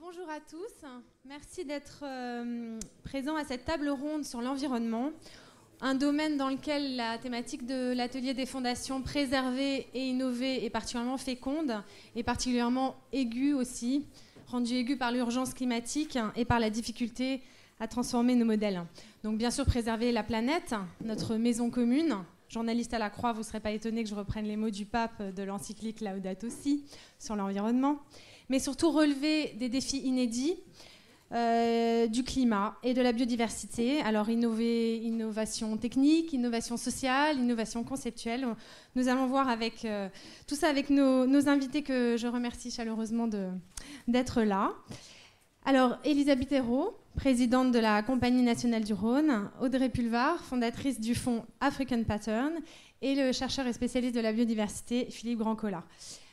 Bonjour à tous, merci d'être présents à cette table ronde sur l'environnement, un domaine dans lequel la thématique de l'atelier des fondations préserver et innover est particulièrement féconde et particulièrement aiguë aussi, rendue aiguë par l'urgence climatique et par la difficulté à transformer nos modèles. Donc bien sûr préserver la planète, notre maison commune. Journaliste à la Croix, vous ne serez pas étonné que je reprenne les mots du pape de l'encyclique Laudato Si sur l'environnement, mais surtout relever des défis inédits du climat et de la biodiversité. Alors innovation technique, innovation sociale, innovation conceptuelle. Nous allons voir avec, tout ça avec nos invités que je remercie chaleureusement d'être là. Alors, Elisabeth Hérault, présidente de la Compagnie nationale du Rhône, Audrey Pulvar, fondatrice du fonds African Pattern, et le chercheur et spécialiste de la biodiversité, Philippe Grandcola.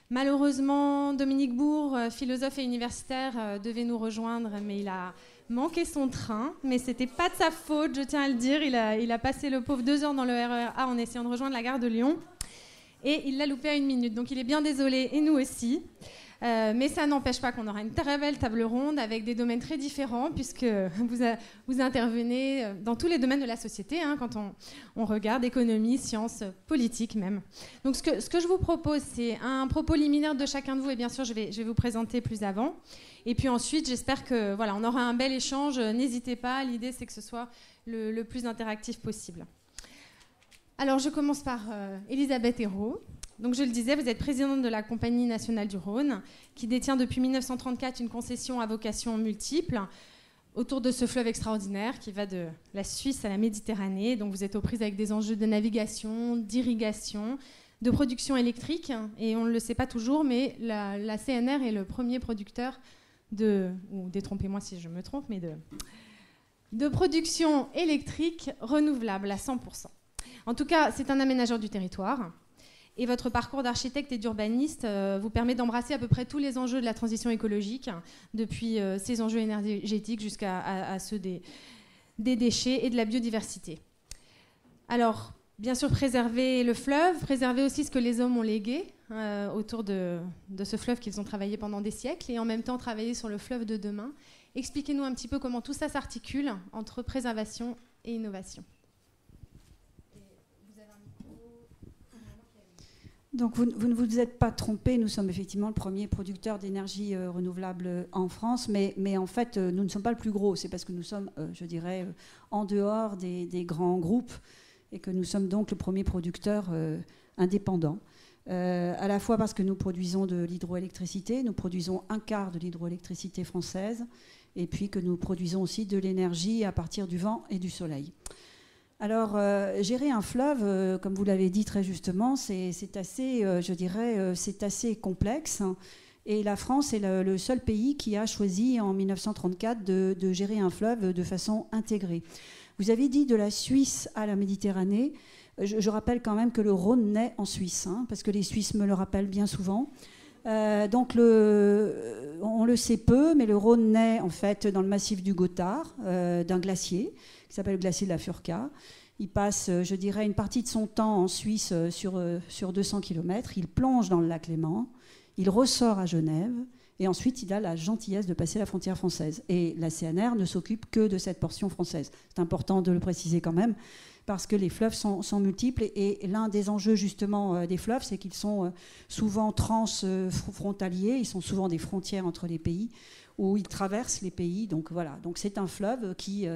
Malheureusement, Dominique Bourg, philosophe et universitaire, devait nous rejoindre, mais il a manqué son train. Mais ce n'était pas de sa faute, je tiens à le dire. Il a passé le pauvre 2 heures dans le RER A en essayant de rejoindre la gare de Lyon. Et il l'a loupé à 1 minute. Donc il est bien désolé, et nous aussi. Mais ça n'empêche pas qu'on aura une très belle table ronde avec des domaines très différents, puisque vous intervenez dans tous les domaines de la société, hein, quand on regarde économie, sciences, politique même. Donc ce que je vous propose, c'est un propos liminaire de chacun de vous, et bien sûr je vais vous présenter plus avant. Et puis ensuite, j'espère que voilà, on aura un bel échange. N'hésitez pas, l'idée c'est que ce soit le plus interactif possible. Alors je commence par Elisabeth Hérault. Donc je le disais, vous êtes présidente de la Compagnie nationale du Rhône, qui détient depuis 1934 une concession à vocation multiple autour de ce fleuve extraordinaire qui va de la Suisse à la Méditerranée. Donc vous êtes aux prises avec des enjeux de navigation, d'irrigation, de production électrique. Et on ne le sait pas toujours, mais la CNR est le premier producteur ou détrompez-moi si je me trompe, mais de production électrique renouvelable à 100%. En tout cas, c'est un aménageur du territoire. Et votre parcours d'architecte et d'urbaniste vous permet d'embrasser à peu près tous les enjeux de la transition écologique, depuis ces enjeux énergétiques jusqu'à ceux des déchets et de la biodiversité. Alors, bien sûr, préserver le fleuve, préserver aussi ce que les hommes ont légué autour de ce fleuve qu'ils ont travaillé pendant des siècles, et en même temps travailler sur le fleuve de demain. Expliquez-nous un petit peu comment tout ça s'articule entre préservation et innovation. Donc vous ne vous êtes pas trompé, nous sommes effectivement le premier producteur d'énergie renouvelable en France, mais en fait nous ne sommes pas le plus gros, c'est parce que nous sommes, je dirais, en dehors des grands groupes et que nous sommes donc le premier producteur indépendant. À la fois parce que nous produisons de l'hydroélectricité, nous produisons 1/4 de l'hydroélectricité française, et puis que nous produisons aussi de l'énergie à partir du vent et du soleil. Alors, gérer un fleuve, comme vous l'avez dit très justement, c'est assez, je dirais, c'est assez complexe. Et la France est le seul pays qui a choisi en 1934 de gérer un fleuve de façon intégrée. Vous avez dit de la Suisse à la Méditerranée. Je rappelle quand même que le Rhône naît en Suisse, hein, parce que les Suisses me le rappellent bien souvent. Donc on le sait peu, mais le Rhône naît en fait dans le massif du Gothard, d'un glacier qui s'appelle le glacier de la Furka. Il passe, je dirais, une partie de son temps en Suisse sur 200 km. Il plonge dans le lac Léman, il ressort à Genève, et ensuite il a la gentillesse de passer la frontière française. Et la CNR ne s'occupe que de cette portion française. C'est important de le préciser quand même, parce que les fleuves sont multiples, et l'un des enjeux justement des fleuves, c'est qu'ils sont souvent transfrontaliers, ils sont souvent des frontières entre les pays, où ils traversent les pays. Donc voilà, donc c'est un fleuve qui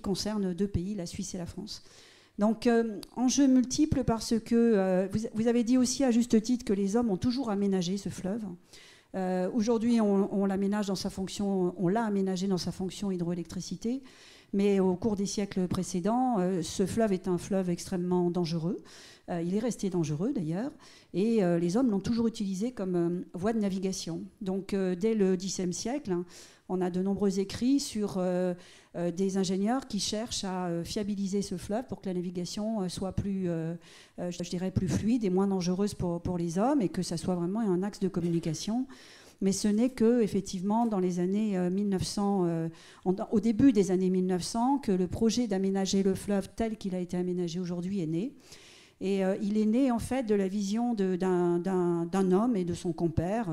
concerne 2 pays, la Suisse et la France. Donc enjeux multiples parce que vous avez dit aussi à juste titre que les hommes ont toujours aménagé ce fleuve. Aujourd'hui, on l'aménage dans sa fonction, on l'a aménagé dans sa fonction hydroélectricité. Mais au cours des siècles précédents, ce fleuve est un fleuve extrêmement dangereux. Il est resté dangereux d'ailleurs. Et les hommes l'ont toujours utilisé comme voie de navigation. Donc dès le Xe siècle, hein, on a de nombreux écrits sur des ingénieurs qui cherchent à fiabiliser ce fleuve pour que la navigation soit plus, je dirais, plus fluide et moins dangereuse pour les hommes, et que ça soit vraiment un axe de communication. Mais ce n'est que, effectivement, dans les années 1900, au début des années 1900, que le projet d'aménager le fleuve tel qu'il a été aménagé aujourd'hui est né. Et il est né en fait de la vision d'un homme et de son compère,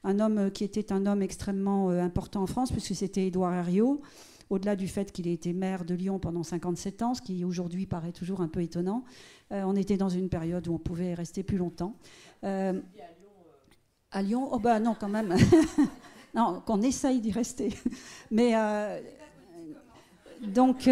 un homme qui était un homme extrêmement important en France, puisque c'était Édouard Herriot, au-delà du fait qu'il ait été maire de Lyon pendant 57 ans, ce qui aujourd'hui paraît toujours un peu étonnant. On était dans une période où on pouvait rester plus longtemps. À Lyon, oh ben non, quand même. Non, qu'on essaye d'y rester. Mais donc,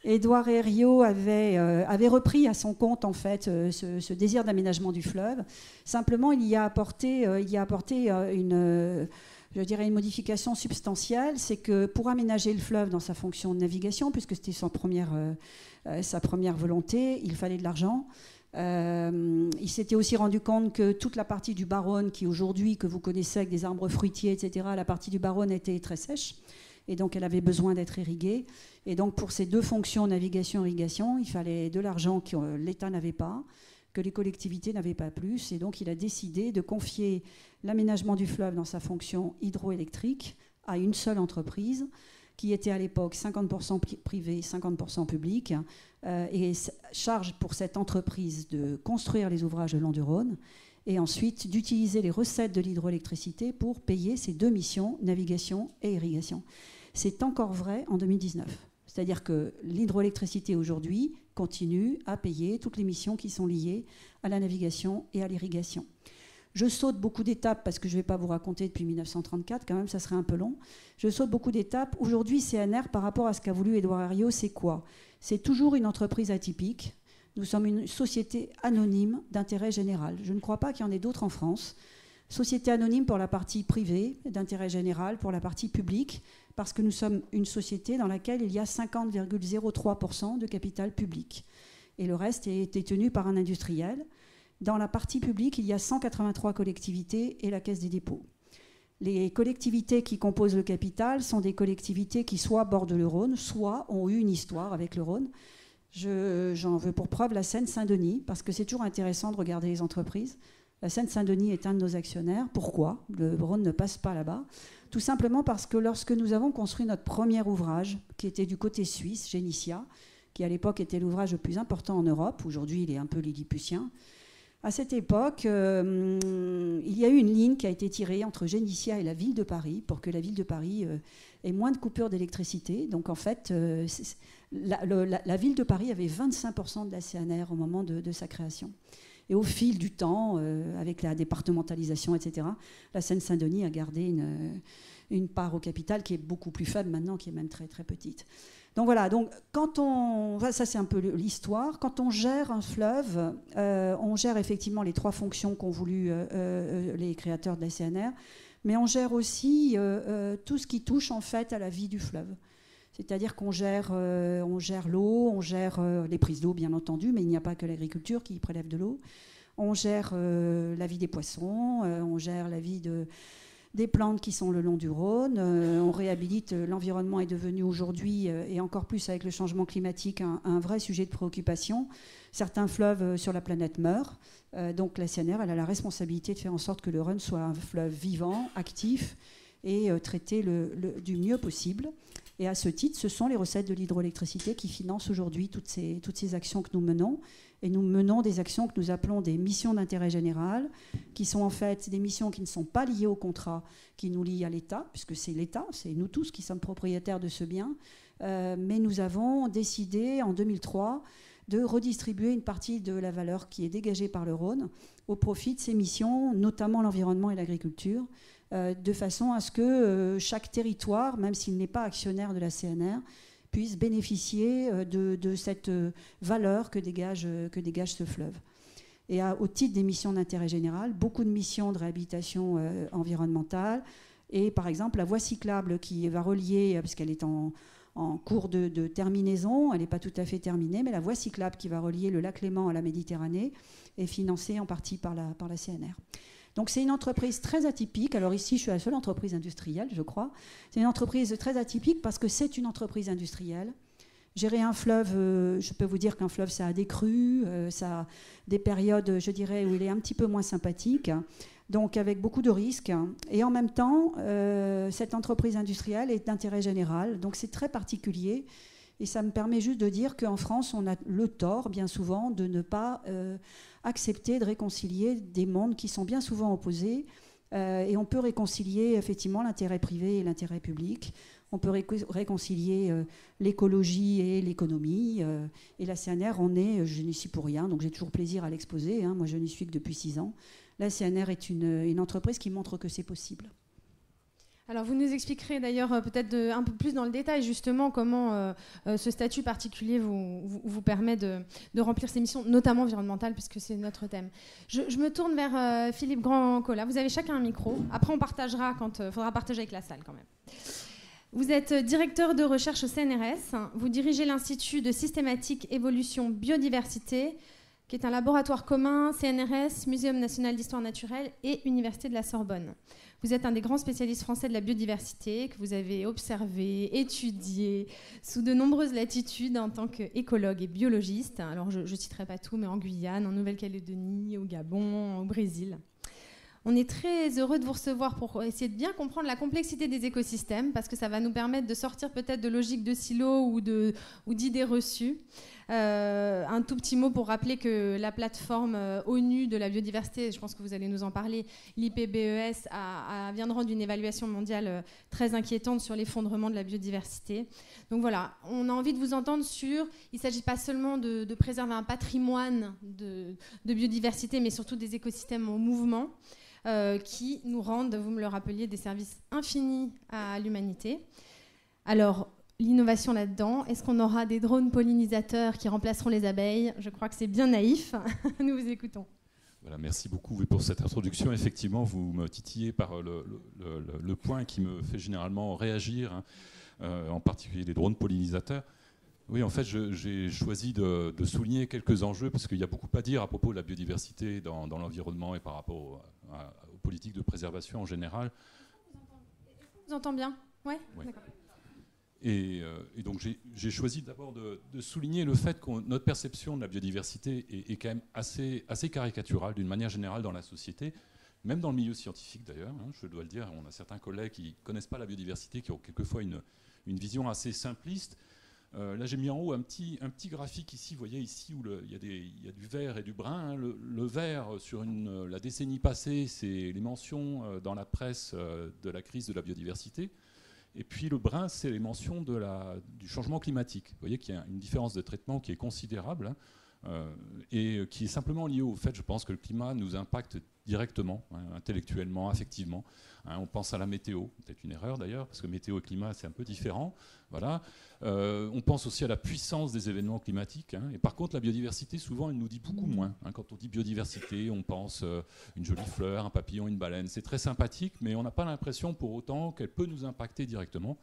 Édouard Herriot avait repris à son compte en fait ce désir d'aménagement du fleuve. Simplement, il y a apporté une modification substantielle, c'est que pour aménager le fleuve dans sa fonction de navigation, puisque c'était sa première volonté, il fallait de l'argent. Il s'était aussi rendu compte que toute la partie du Barrône, qui aujourd'hui, que vous connaissez avec des arbres fruitiers, etc., la partie du Barrône était très sèche, et donc elle avait besoin d'être irriguée. Et donc pour ces deux fonctions, navigation-irrigation, il fallait de l'argent que l'État n'avait pas, que les collectivités n'avaient pas plus, et donc il a décidé de confier l'aménagement du fleuve dans sa fonction hydroélectrique à une seule entreprise, qui était à l'époque 50% privé, 50% public, et charge pour cette entreprise de construire les ouvrages le long du Rhône, et ensuite d'utiliser les recettes de l'hydroélectricité pour payer ces deux missions, navigation et irrigation. C'est encore vrai en 2019. C'est-à-dire que l'hydroélectricité aujourd'hui continue à payer toutes les missions qui sont liées à la navigation et à l'irrigation. Je saute beaucoup d'étapes parce que je ne vais pas vous raconter depuis 1934, quand même ça serait un peu long. Je saute beaucoup d'étapes. Aujourd'hui, CNR, par rapport à ce qu'a voulu Édouard Herriot, c'est quoi? C'est toujours une entreprise atypique. Nous sommes une société anonyme d'intérêt général. Je ne crois pas qu'il y en ait d'autres en France. Société anonyme pour la partie privée, d'intérêt général pour la partie publique, parce que nous sommes une société dans laquelle il y a 50,03% de capital public. Et le reste est détenu par un industriel. Dans la partie publique, il y a 183 collectivités et la Caisse des dépôts. Les collectivités qui composent le capital sont des collectivités qui soit bordent le Rhône, soit ont eu une histoire avec le Rhône. J'en veux pour preuve la Seine-Saint-Denis, parce que c'est toujours intéressant de regarder les entreprises. La Seine-Saint-Denis est un de nos actionnaires. Pourquoi? Le Rhône ne passe pas là-bas. Tout simplement parce que lorsque nous avons construit notre premier ouvrage, qui était du côté suisse, Génitia, qui à l'époque était l'ouvrage le plus important en Europe, aujourd'hui il est un peu lilliputien, à cette époque, il y a eu une ligne qui a été tirée entre Génitia et la ville de Paris pour que la ville de Paris ait moins de coupures d'électricité. Donc en fait, la ville de Paris avait 25% de la CNR au moment de sa création. Et au fil du temps, avec la départementalisation, etc., la Seine-Saint-Denis a gardé une part au capital qui est beaucoup plus faible maintenant, qui est même très très petite. Donc voilà, donc ça c'est un peu l'histoire. Quand on gère un fleuve, on gère effectivement les trois fonctions qu'ont voulu les créateurs de la CNR, mais on gère aussi tout ce qui touche en fait à la vie du fleuve. C'est-à-dire qu'on gère l'eau, on gère les prises d'eau bien entendu, mais il n'y a pas que l'agriculture qui prélève de l'eau. On gère la vie des poissons, on gère la vie des plantes qui sont le long du Rhône, on réhabilite, l'environnement est devenu aujourd'hui, et encore plus avec le changement climatique, un vrai sujet de préoccupation. Certains fleuves sur la planète meurent, donc la CNR elle a la responsabilité de faire en sorte que le Rhône soit un fleuve vivant, actif, et traité du mieux possible. Et à ce titre, ce sont les recettes de l'hydroélectricité qui financent aujourd'hui toutes ces actions que nous menons. Et nous menons des actions que nous appelons des missions d'intérêt général, qui sont en fait des missions qui ne sont pas liées au contrat, qui nous lient à l'État, puisque c'est l'État, c'est nous tous qui sommes propriétaires de ce bien. Mais nous avons décidé en 2003 de redistribuer une partie de la valeur qui est dégagée par le Rhône au profit de ces missions, notamment l'environnement et l'agriculture, de façon à ce que chaque territoire, même s'il n'est pas actionnaire de la CNR, puisse bénéficier de cette valeur que dégage ce fleuve. Et au titre des missions d'intérêt général, beaucoup de missions de réhabilitation environnementale, et par exemple la voie cyclable qui va relier, parce qu'elle est en cours de terminaison, elle n'est pas tout à fait terminée, mais la voie cyclable qui va relier le lac Léman à la Méditerranée est financée en partie par la CNR. Donc c'est une entreprise très atypique. Alors ici, je suis la seule entreprise industrielle, je crois. C'est une entreprise très atypique parce que c'est une entreprise industrielle. Gérer un fleuve, je peux vous dire qu'un fleuve, ça a des crues, ça a des périodes, je dirais, où il est un petit peu moins sympathique, donc avec beaucoup de risques. Et en même temps, cette entreprise industrielle est d'intérêt général, donc c'est très particulier. Et ça me permet juste de dire qu'en France, on a le tort, bien souvent, de ne pas accepter de réconcilier des mondes qui sont bien souvent opposés. Et on peut réconcilier effectivement l'intérêt privé et l'intérêt public. On peut réconcilier l'écologie et l'économie. Et la CNR, je n'y suis pour rien, donc j'ai toujours plaisir à l'exposer. Hein. Moi, je n'y suis que depuis 6 ans. La CNR est une entreprise qui montre que c'est possible. Alors, vous nous expliquerez d'ailleurs peut-être un peu plus dans le détail justement comment ce statut particulier vous permet de remplir ces missions, notamment environnementales, puisque c'est notre thème. Je me tourne vers Philippe Grand-Colas. Vous avez chacun un micro. Après, on partagera quand il faudra partager avec la salle quand même. Vous êtes directeur de recherche au CNRS. Vous dirigez l'Institut de systématique évolution biodiversité, qui est un laboratoire commun CNRS, Muséum national d'histoire naturelle et Université de la Sorbonne. Vous êtes un des grands spécialistes français de la biodiversité que vous avez observé, étudié sous de nombreuses latitudes en tant qu'écologue et biologiste. Alors je ne citerai pas tout, mais en Guyane, en Nouvelle-Calédonie, au Gabon, au Brésil. On est très heureux de vous recevoir pour essayer de bien comprendre la complexité des écosystèmes, parce que ça va nous permettre de sortir peut-être de logiques de silos ou d'idées reçues. Un tout petit mot pour rappeler que la plateforme ONU de la biodiversité, je pense que vous allez nous en parler, l'IPBES, vient de rendre une évaluation mondiale très inquiétante sur l'effondrement de la biodiversité. Donc voilà, on a envie de vous entendre sur, il ne s'agit pas seulement de préserver un patrimoine de biodiversité, mais surtout des écosystèmes en mouvement, qui nous rendent, vous me le rappeliez, des services infinis à l'humanité. Alors, l'innovation là-dedans, est-ce qu'on aura des drones pollinisateurs qui remplaceront les abeilles? Je crois que c'est bien naïf. Nous vous écoutons. Voilà, merci beaucoup pour cette introduction. Effectivement, vous me titillez par le point qui me fait généralement réagir, en particulier les drones pollinisateurs. Oui, en fait, j'ai choisi de souligner quelques enjeux, parce qu'il y a beaucoup à dire à propos de la biodiversité dans l'environnement et par rapport aux politiques de préservation en général. Je vous entends bien? Ouais. D'accord. Et donc j'ai choisi d'abord de souligner le fait que notre perception de la biodiversité est quand même assez caricaturale d'une manière générale dans la société, même dans le milieu scientifique d'ailleurs, je dois le dire. On a certains collègues qui ne connaissent pas la biodiversité, qui ont quelquefois une vision assez simpliste. Là, j'ai mis en haut un petit graphique ici. Vous voyez ici où il y a du vert et du brun. Le vert, sur la décennie passée, c'est les mentions dans la presse de la crise de la biodiversité. Et puis le brun, c'est les mentions du changement climatique. Vous voyez qu'il y a une différence de traitement qui est considérable, et qui est simplement liée au fait, je pense, que le climat nous impacte directement, intellectuellement, affectivement. On pense à la météo, peut-être une erreur d'ailleurs, parce que météo et climat, c'est un peu différent. Voilà. On pense aussi à la puissance des événements climatiques. Et par contre, la biodiversité, souvent, elle nous dit beaucoup moins. Quand on dit biodiversité, on pense une jolie fleur, un papillon, une baleine. C'est très sympathique, mais on n'a pas l'impression pour autant qu'elle peut nous impacter directement.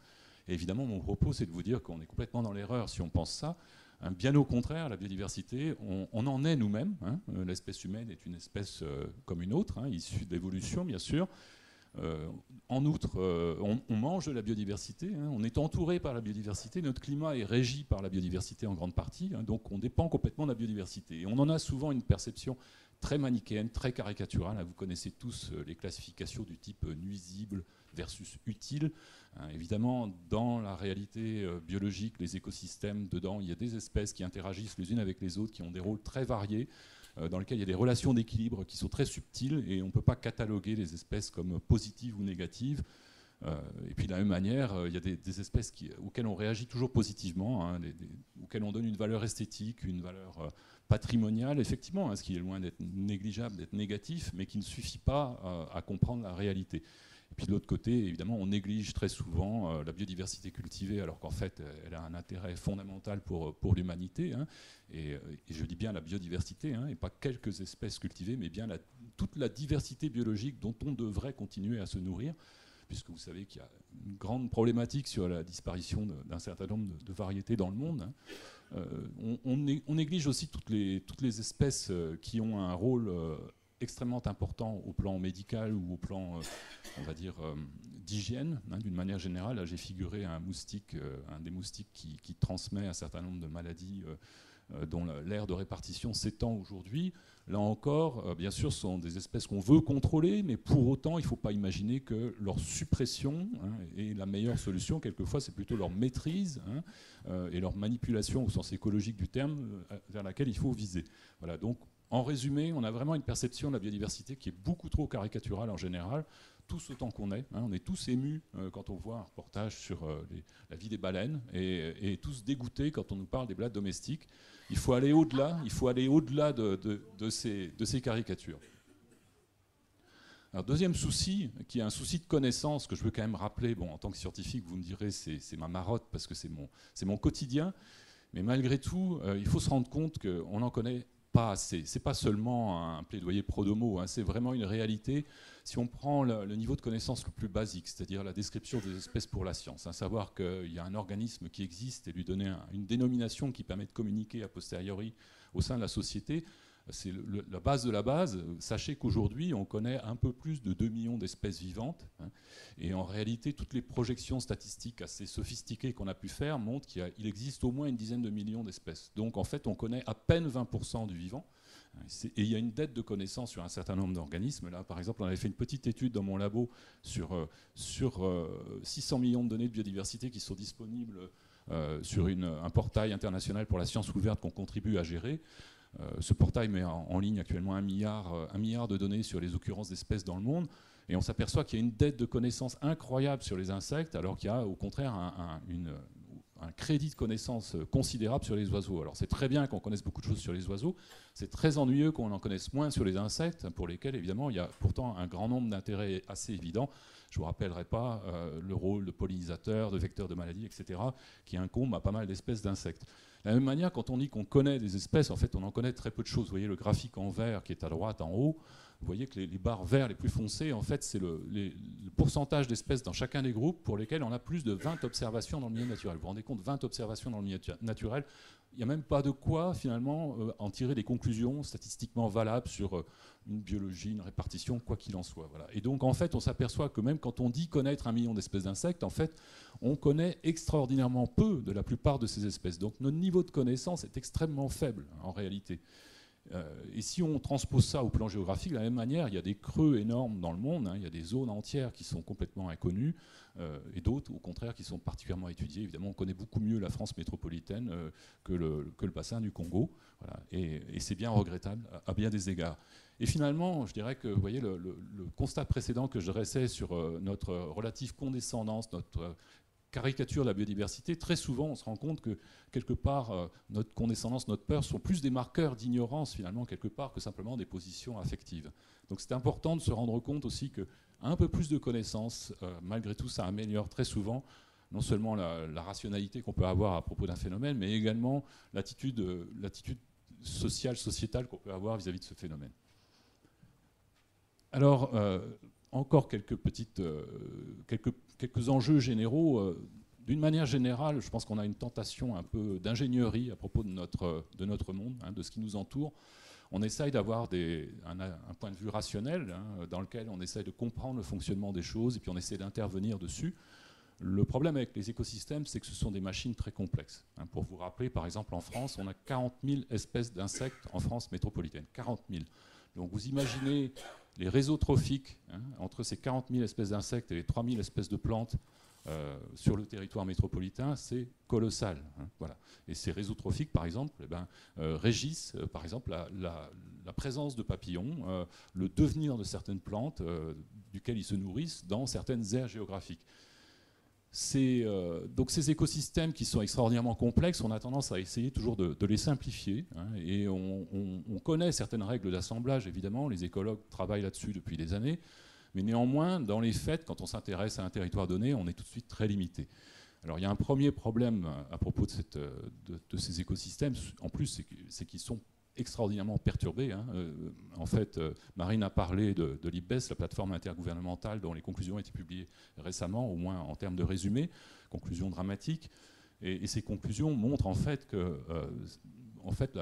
Et évidemment, mon propos, c'est de vous dire qu'on est complètement dans l'erreur si on pense ça. Bien au contraire, la biodiversité, on en est nous-mêmes. L'espèce humaine est une espèce comme une autre, issue de l'évolution, bien sûr. En outre, on mange de la biodiversité, on est entouré par la biodiversité, notre climat est régi par la biodiversité en grande partie, donc on dépend complètement de la biodiversité. Et on en a souvent une perception très manichéenne, très caricaturale. Vous connaissez tous les classifications du type nuisible versus utile. Évidemment, dans la réalité biologique, les écosystèmes, dedans, il y a des espèces qui interagissent les unes avec les autres, qui ont des rôles très variés, dans lesquels il y a des relations d'équilibre qui sont très subtiles, et on ne peut pas cataloguer les espèces comme positives ou négatives. Et puis de la même manière, il y a des espèces auxquelles on réagit toujours positivement, auxquelles on donne une valeur esthétique, une valeur patrimoniale, effectivement, ce qui est loin d'être négligeable, d'être négatif, mais qui ne suffit pas à comprendre la réalité. Et puis de l'autre côté, évidemment, on néglige très souvent la biodiversité cultivée, alors qu'en fait, elle a un intérêt fondamental pour l'humanité. Et je dis bien la biodiversité, et pas quelques espèces cultivées, mais bien toute la diversité biologique dont on devrait continuer à se nourrir, puisque vous savez qu'il y a une grande problématique sur la disparition d'un certain nombre de variétés dans le monde. On néglige aussi toutes les espèces qui ont un rôle extrêmement important au plan médical ou au plan, on va dire, d'hygiène, d'une manière générale. Là, j'ai figuré un des moustiques qui transmet un certain nombre de maladies dont l'aire de répartition s'étend aujourd'hui. Là encore, bien sûr, ce sont des espèces qu'on veut contrôler, mais pour autant, il ne faut pas imaginer que leur suppression est la meilleure solution. Quelquefois, c'est plutôt leur maîtrise et leur manipulation au sens écologique du terme vers laquelle il faut viser. Voilà, donc, en résumé, on a vraiment une perception de la biodiversité qui est beaucoup trop caricaturale en général, tous autant qu'on est. On est tous émus quand on voit un reportage sur la vie des baleines et tous dégoûtés quand on nous parle des blattes domestiques. Il faut aller au-delà, de ces caricatures. Alors, deuxième souci, qui est un souci de connaissance que je veux quand même rappeler. Bon, en tant que scientifique, vous me direz c'est ma marotte parce que c'est mon quotidien. Mais malgré tout, il faut se rendre compte qu'on n'en connaît pas assez. C'est pas seulement un plaidoyer pro-domo, c'est vraiment une réalité. Si on prend le niveau de connaissance le plus basique, c'est-à-dire la description des espèces pour la science, savoir qu'il y a un organisme qui existe et lui donner une dénomination qui permet de communiquer a posteriori au sein de la société, c'est la base de la base. Sachez qu'aujourd'hui, on connaît un peu plus de 2 millions d'espèces vivantes. Et en réalité, toutes les projections statistiques assez sophistiquées qu'on a pu faire montrent qu'il existe au moins une dizaine de millions d'espèces. Donc, en fait, on connaît à peine 20% du vivant. Et il y a une dette de connaissances sur un certain nombre d'organismes. Là, par exemple, on avait fait une petite étude dans mon labo sur 600 millions de données de biodiversité qui sont disponibles sur un portail international pour la science ouverte qu'on contribue à gérer. Ce portail met en ligne actuellement 1 milliard de données sur les occurrences d'espèces dans le monde. Et on s'aperçoit qu'il y a une dette de connaissances incroyable sur les insectes, alors qu'il y a au contraire un crédit de connaissances considérable sur les oiseaux. Alors c'est très bien qu'on connaisse beaucoup de choses sur les oiseaux, c'est très ennuyeux qu'on en connaisse moins sur les insectes, pour lesquels évidemment il y a pourtant un grand nombre d'intérêts assez évidents. Je ne vous rappellerai pas le rôle de pollinisateurs, de vecteurs de maladies, etc., qui incombe à pas mal d'espèces d'insectes. De la même manière, quand on dit qu'on connaît des espèces, en fait on en connaît très peu de choses. Vous voyez le graphique en vert qui est à droite en haut, vous voyez que les barres verts les plus foncées, en fait, c'est le pourcentage d'espèces dans chacun des groupes pour lesquels on a plus de 20 observations dans le milieu naturel. Vous vous rendez compte, 20 observations dans le milieu naturel, il n'y a même pas de quoi, finalement, en tirer des conclusions statistiquement valables sur une biologie, une répartition, quoi qu'il en soit. Voilà. Et donc, en fait, on s'aperçoit que même quand on dit connaître 1 million d'espèces d'insectes, en fait, on connaît extraordinairement peu de la plupart de ces espèces. Donc, notre niveau de connaissance est extrêmement faible, en réalité. Et si on transpose ça au plan géographique, de la même manière, il y a des creux énormes dans le monde, il y a des zones entières qui sont complètement inconnues, et d'autres, au contraire, qui sont particulièrement étudiées. Évidemment, on connaît beaucoup mieux la France métropolitaine que le bassin du Congo, voilà. Et c'est bien regrettable à bien des égards. Et finalement, je dirais que, vous voyez, le constat précédent que je dressais sur notre relative condescendance, notre caricature de la biodiversité, très souvent on se rend compte que quelque part notre condescendance, notre peur sont plus des marqueurs d'ignorance finalement quelque part que simplement des positions affectives. Donc c'est important de se rendre compte aussi qu'un peu plus de connaissances, malgré tout ça améliore très souvent non seulement la rationalité qu'on peut avoir à propos d'un phénomène, mais également l'attitude sociale, sociétale qu'on peut avoir vis-à-vis de ce phénomène. Alors, encore quelques enjeux généraux. D'une manière générale, je pense qu'on a une tentation un peu d'ingénierie à propos de notre monde, de ce qui nous entoure. On essaye d'avoir un point de vue rationnel, dans lequel on essaye de comprendre le fonctionnement des choses et puis on essaie d'intervenir dessus. Le problème avec les écosystèmes, c'est que ce sont des machines très complexes. Pour vous rappeler, par exemple, en France, on a 40 000 espèces d'insectes en France métropolitaine. 40 000. Donc vous imaginez les réseaux trophiques entre ces 40 000 espèces d'insectes et les 3 000 espèces de plantes sur le territoire métropolitain, c'est colossal. Voilà. Et ces réseaux trophiques, par exemple, régissent par exemple la présence de papillons, le devenir de certaines plantes duquel ils se nourrissent dans certaines aires géographiques. Donc ces écosystèmes qui sont extraordinairement complexes, on a tendance à essayer toujours de les simplifier. Et on connaît certaines règles d'assemblage, évidemment, les écologues travaillent là-dessus depuis des années, mais néanmoins, dans les faits, quand on s'intéresse à un territoire donné, on est tout de suite très limité. Alors il y a un premier problème à propos de ces écosystèmes, en plus, c'est qu'ils sont extraordinairement perturbés. En fait, Marine a parlé de l'IPBES, la plateforme intergouvernementale dont les conclusions ont été publiées récemment, au moins en termes de résumé, conclusions dramatiques. Et ces conclusions montrent en fait que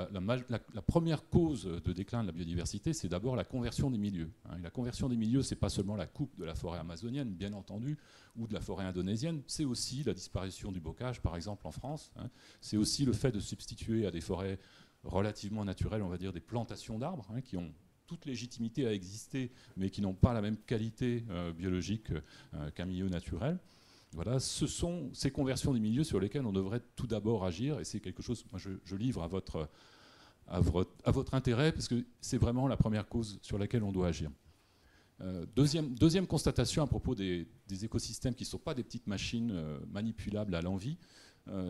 la première cause de déclin de la biodiversité, c'est d'abord la conversion des milieux. Et la conversion des milieux, ce n'est pas seulement la coupe de la forêt amazonienne, bien entendu, ou de la forêt indonésienne, c'est aussi la disparition du bocage, par exemple en France. C'est aussi le fait de substituer à des forêts relativement naturelles, on va dire des plantations d'arbres, hein, qui ont toute légitimité à exister, mais qui n'ont pas la même qualité biologique qu'un milieu naturel. Voilà, ce sont ces conversions des milieux sur lesquelles on devrait tout d'abord agir, et c'est quelque chose, moi je livre à votre intérêt, parce que c'est vraiment la première cause sur laquelle on doit agir. Deuxième constatation à propos des écosystèmes qui ne sont pas des petites machines manipulables à l'envi,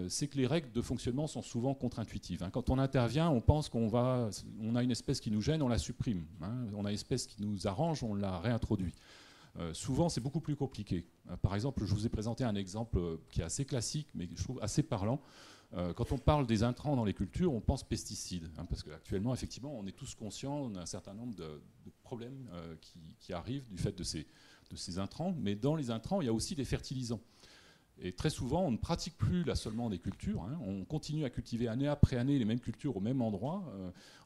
c'est que les règles de fonctionnement sont souvent contre-intuitives. Hein. Quand on intervient, on pense on a une espèce qui nous gêne, on la supprime. Hein. On a une espèce qui nous arrange, on la réintroduit. Souvent, c'est beaucoup plus compliqué. Par exemple, je vous ai présenté un exemple qui est assez classique, mais je trouve assez parlant. Quand on parle des intrants dans les cultures, on pense pesticides, hein, parce qu'actuellement, effectivement, on est tous conscients d'un certain nombre de problèmes qui arrivent du fait de ces intrants. Mais dans les intrants, il y a aussi des fertilisants. Et très souvent, on ne pratique plus là seulement des cultures, hein, on continue à cultiver année après année les mêmes cultures au même endroit,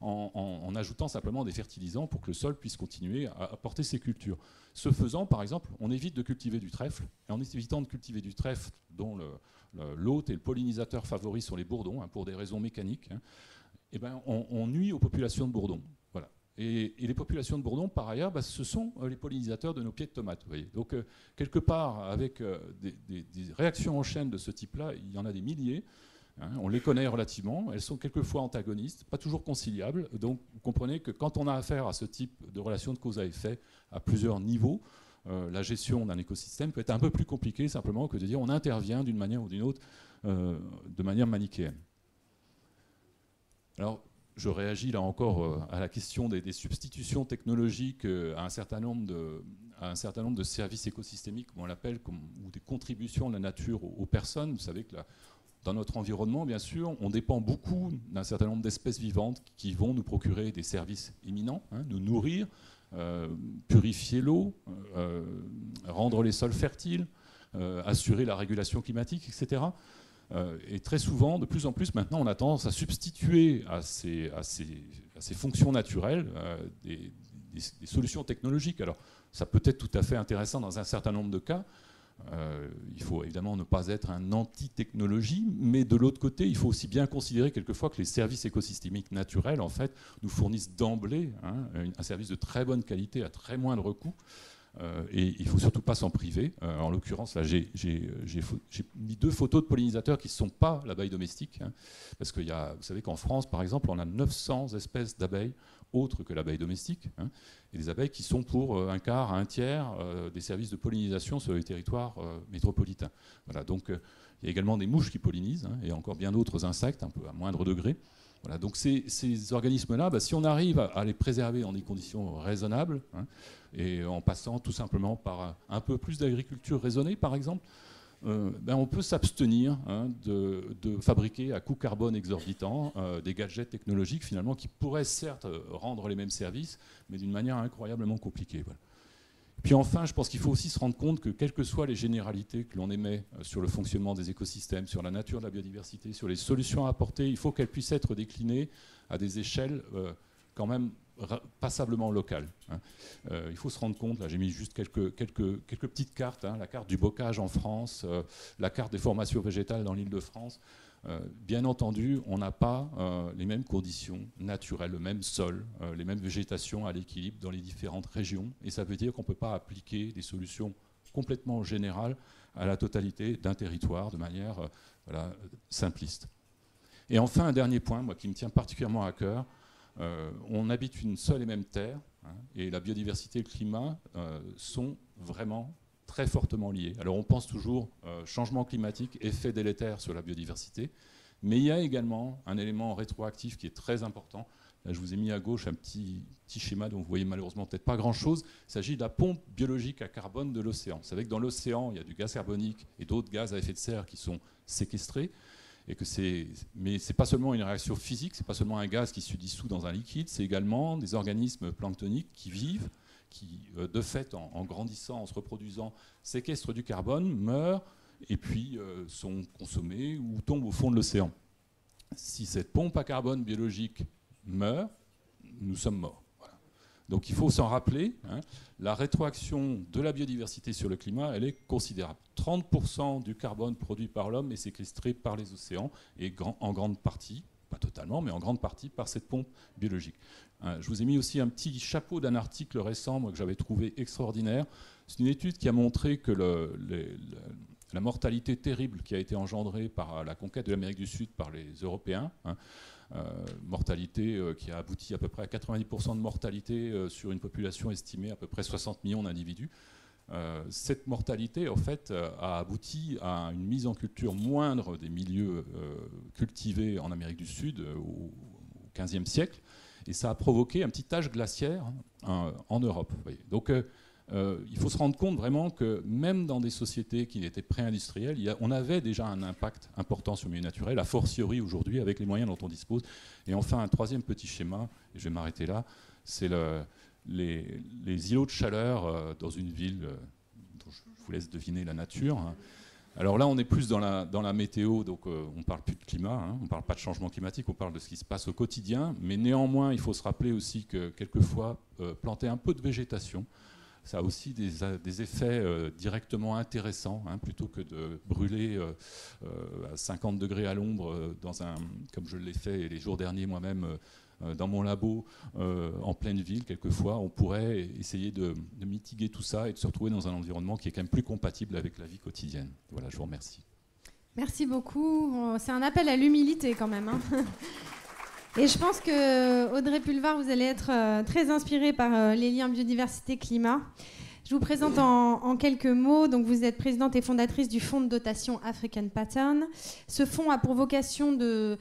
en ajoutant simplement des fertilisants pour que le sol puisse continuer à porter ces cultures. Ce faisant, par exemple, on évite de cultiver du trèfle, et en évitant de cultiver du trèfle dont l'hôte et le pollinisateur favoris sont les bourdons, hein, pour des raisons mécaniques, hein, et ben on nuit aux populations de bourdons. Voilà. Et les populations de bourdons, par ailleurs, ce sont les pollinisateurs de nos pieds de tomates. Vous voyez. Donc, quelque part, avec des réactions en chaîne de ce type-là, il y en a des milliers. Hein, on les connaît relativement. Elles sont quelquefois antagonistes, pas toujours conciliables. Donc, vous comprenez que quand on a affaire à ce type de relation de cause à effet à plusieurs niveaux, la gestion d'un écosystème peut être un peu plus compliquée simplement que de dire on intervient d'une manière ou d'une autre de manière manichéenne. Alors, je réagis là encore à la question des substitutions technologiques à un certain nombre de services écosystémiques, comme on l'appelle, ou des contributions de la nature aux personnes. Vous savez que dans notre environnement, bien sûr, on dépend beaucoup d'un certain nombre d'espèces vivantes qui vont nous procurer des services éminents, hein, nous nourrir, purifier l'eau, rendre les sols fertiles, assurer la régulation climatique, etc. Et très souvent, de plus en plus maintenant, on a tendance à substituer à ces fonctions naturelles des solutions technologiques. Alors, ça peut être tout à fait intéressant dans un certain nombre de cas. Il faut évidemment ne pas être un anti-technologie, mais de l'autre côté, il faut aussi bien considérer quelquefois que les services écosystémiques naturels, en fait, nous fournissent d'emblée un service de très bonne qualité à très moindre coût. Et il ne faut surtout pas s'en priver. En l'occurrence, là, j'ai mis 2 photos de pollinisateurs qui ne sont pas l'abeille domestique. Hein, parce que vous savez qu'en France, par exemple, on a 900 espèces d'abeilles autres que l'abeille domestique. Hein, et des abeilles qui sont pour un quart à un tiers des services de pollinisation sur les territoires métropolitains. Voilà, donc il y a également des mouches qui pollinisent, hein, et encore bien d'autres insectes, un peu à moindre degré. Voilà, donc ces organismes-là, si on arrive à les préserver dans des conditions raisonnables, hein, et en passant tout simplement par un peu plus d'agriculture raisonnée, par exemple, on peut s'abstenir, hein, de fabriquer à coût carbone exorbitant des gadgets technologiques finalement qui pourraient certes rendre les mêmes services, mais d'une manière incroyablement compliquée. Voilà. Puis enfin, je pense qu'il faut aussi se rendre compte que quelles que soient les généralités que l'on émet sur le fonctionnement des écosystèmes, sur la nature de la biodiversité, sur les solutions à apporter, il faut qu'elles puissent être déclinées à des échelles quand même passablement locales. Hein. Il faut se rendre compte, là j'ai mis juste quelques petites cartes, hein, la carte du bocage en France, la carte des formations végétales dans l'Île-de-France. Bien entendu, on n'a pas les mêmes conditions naturelles, le même sol, les mêmes végétations à l'équilibre dans les différentes régions. Et ça veut dire qu'on ne peut pas appliquer des solutions complètement générales à la totalité d'un territoire de manière simpliste. Et enfin, un dernier point, moi, qui me tient particulièrement à cœur. On habite une seule et même terre, hein, et la biodiversité et le climat sont vraiment très fortement liés. Alors on pense toujours changement climatique, effet délétère sur la biodiversité, mais il y a également un élément rétroactif qui est très important. Là, je vous ai mis à gauche un petit schéma dont vous voyez malheureusement peut-être pas grand-chose. Il s'agit de la pompe biologique à carbone de l'océan. Vous savez que dans l'océan, il y a du gaz carbonique et d'autres gaz à effet de serre qui sont séquestrés. Mais ce n'est pas seulement une réaction physique, ce n'est pas seulement un gaz qui se dissout dans un liquide, c'est également des organismes planctoniques qui vivent, qui, de fait, en grandissant, en se reproduisant, séquestrent du carbone, meurent, et puis sont consommés ou tombent au fond de l'océan. Si cette pompe à carbone biologique meurt, nous sommes morts. Voilà. Donc il faut s'en rappeler, hein, la rétroaction de la biodiversité sur le climat, elle est considérable. 30% du carbone produit par l'homme est séquestré par les océans, et en grande partie pas totalement, mais en grande partie par cette pompe biologique. Je vous ai mis aussi un petit chapeau d'un article récent que j'avais trouvé extraordinaire. C'est une étude qui a montré que la mortalité terrible qui a été engendrée par la conquête de l'Amérique du Sud par les Européens, mortalité qui a abouti à peu près à 90% de mortalité sur une population estimée à peu près 60 millions d'individus. Cette mortalité, en fait, a abouti à une mise en culture moindre des milieux cultivés en Amérique du Sud au XVe siècle, et ça a provoqué un petit âge glaciaire en Europe. Vous voyez. Donc, il faut se rendre compte vraiment que même dans des sociétés qui étaient pré-industrielles, on avait déjà un impact important sur le milieu naturel, a fortiori aujourd'hui avec les moyens dont on dispose. Et enfin, un troisième petit schéma, et je vais m'arrêter là, c'est les îlots de chaleur dans une ville dont je vous laisse deviner la nature. Alors là, on est plus dans la météo, donc on ne parle plus de climat, on ne parle pas de changement climatique, on parle de ce qui se passe au quotidien. Mais néanmoins, il faut se rappeler aussi que quelquefois, planter un peu de végétation, ça a aussi des effets directement intéressants, plutôt que de brûler à 50 degrés à l'ombre, comme je l'ai fait les jours derniers moi-même, dans mon labo, en pleine ville, quelquefois, on pourrait essayer de mitiguer tout ça et de se retrouver dans un environnement qui est quand même plus compatible avec la vie quotidienne. Voilà, je vous remercie. Merci beaucoup. C'est un appel à l'humilité quand même. Et je pense que Audrey Pulvar, vous allez être très inspirée par les liens biodiversité-climat. Je vous présente en quelques mots. Donc, vous êtes présidente et fondatrice du fonds de dotation African Pattern. Ce fonds a pour vocation de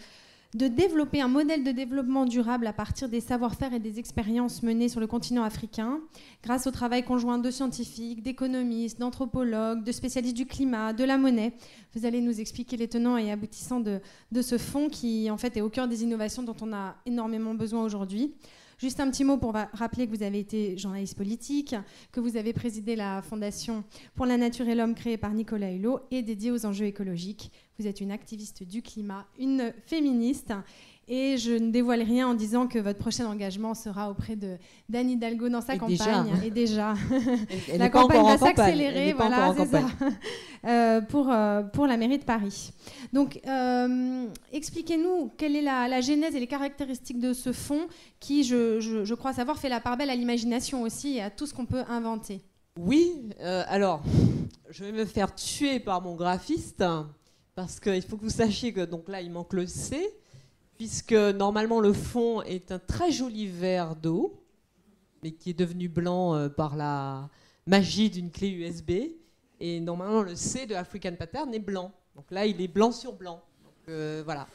développer un modèle de développement durable à partir des savoir-faire et des expériences menées sur le continent africain, grâce au travail conjoint de scientifiques, d'économistes, d'anthropologues, de spécialistes du climat, de la monnaie. Vous allez nous expliquer les tenants et aboutissants de ce fonds qui, en fait, est au cœur des innovations dont on a énormément besoin aujourd'hui. Juste un petit mot pour rappeler que vous avez été journaliste politique, que vous avez présidé la Fondation pour la nature et l'homme créée par Nicolas Hulot et dédiée aux enjeux écologiques. Vous êtes une activiste du climat, une féministe. Et je ne dévoile rien en disant que votre prochain engagement sera auprès d'Anne Hidalgo dans sa campagne. Et déjà, la campagne va s'accélérer. Voilà, c'est ça. Pour la mairie de Paris. Donc, expliquez-nous quelle est la genèse et les caractéristiques de ce fonds qui, je crois savoir, fait la part belle à l'imagination aussi et à tout ce qu'on peut inventer. Oui, alors, je vais me faire tuer par mon graphiste parce qu'il faut que vous sachiez que donc là, il manque le C, puisque normalement le fond est un très joli verre d'eau, mais qui est devenu blanc par la magie d'une clé USB. Et normalement le C de African Pattern est blanc. Donc là, il est blanc sur blanc. Donc, voilà.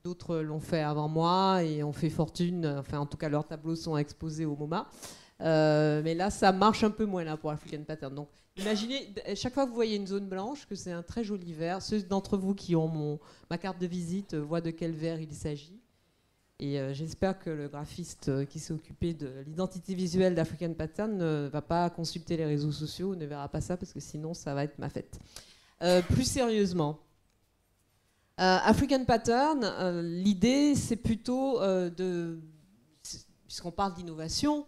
D'autres l'ont fait avant moi et ont fait fortune. Enfin, en tout cas, leurs tableaux sont exposés au MoMA. Mais là, ça marche un peu moins là pour African Pattern. Donc, imaginez, chaque fois que vous voyez une zone blanche, que c'est un très joli verre. Ceux d'entre vous qui ont ma carte de visite voient de quel verre il s'agit. Et j'espère que le graphiste qui s'est occupé de l'identité visuelle d'African Pattern ne va pas consulter les réseaux sociaux, ne verra pas ça, parce que sinon, ça va être ma fête. Plus sérieusement, African Pattern, l'idée, c'est plutôt puisqu'on parle d'innovation,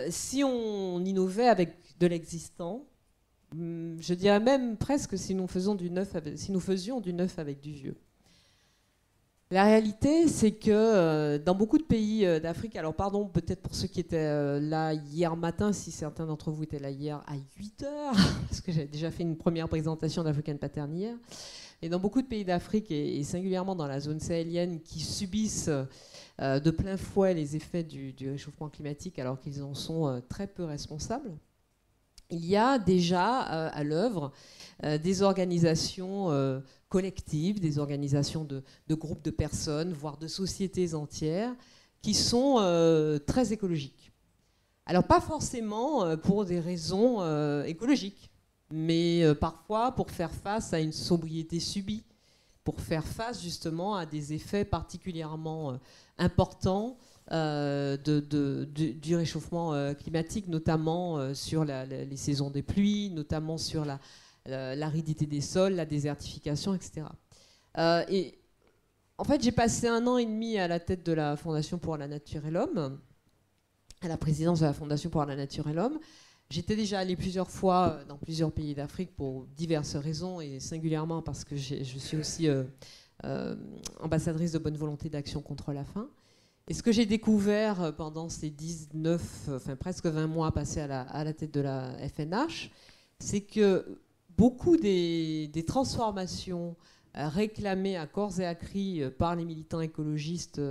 si on innovait avec de l'existant, je dirais même presque si nous faisions du neuf avec du vieux. La réalité, c'est que dans beaucoup de pays d'Afrique, alors pardon peut-être pour ceux qui étaient là hier matin, si certains d'entre vous étaient là hier à 8h, parce que j'avais déjà fait une première présentation d'African Pattern hier, et dans beaucoup de pays d'Afrique, et singulièrement dans la zone sahélienne, qui subissent de plein fouet les effets du réchauffement climatique alors qu'ils en sont très peu responsables, il y a déjà à l'œuvre des organisations collectives, des organisations de groupes de personnes, voire de sociétés entières, qui sont très écologiques. Alors pas forcément pour des raisons écologiques, mais parfois pour faire face à une sobriété subie, pour faire face justement à des effets particulièrement importants du réchauffement climatique, notamment sur les saisons des pluies, notamment sur l'aridité des sols, la désertification, etc. Et en fait, j'ai passé 1 an et demi à la tête de la Fondation pour la nature et l'homme, à la présidence de la Fondation pour la nature et l'homme. J'étais déjà allée plusieurs fois dans plusieurs pays d'Afrique pour diverses raisons, et singulièrement parce que je suis aussi ambassadrice de bonne volonté d'Action contre la faim. Et ce que j'ai découvert pendant ces 19, enfin presque 20 mois passés à la tête de la FNH, c'est que beaucoup des transformations réclamées à corps et à cri par les militants écologistes,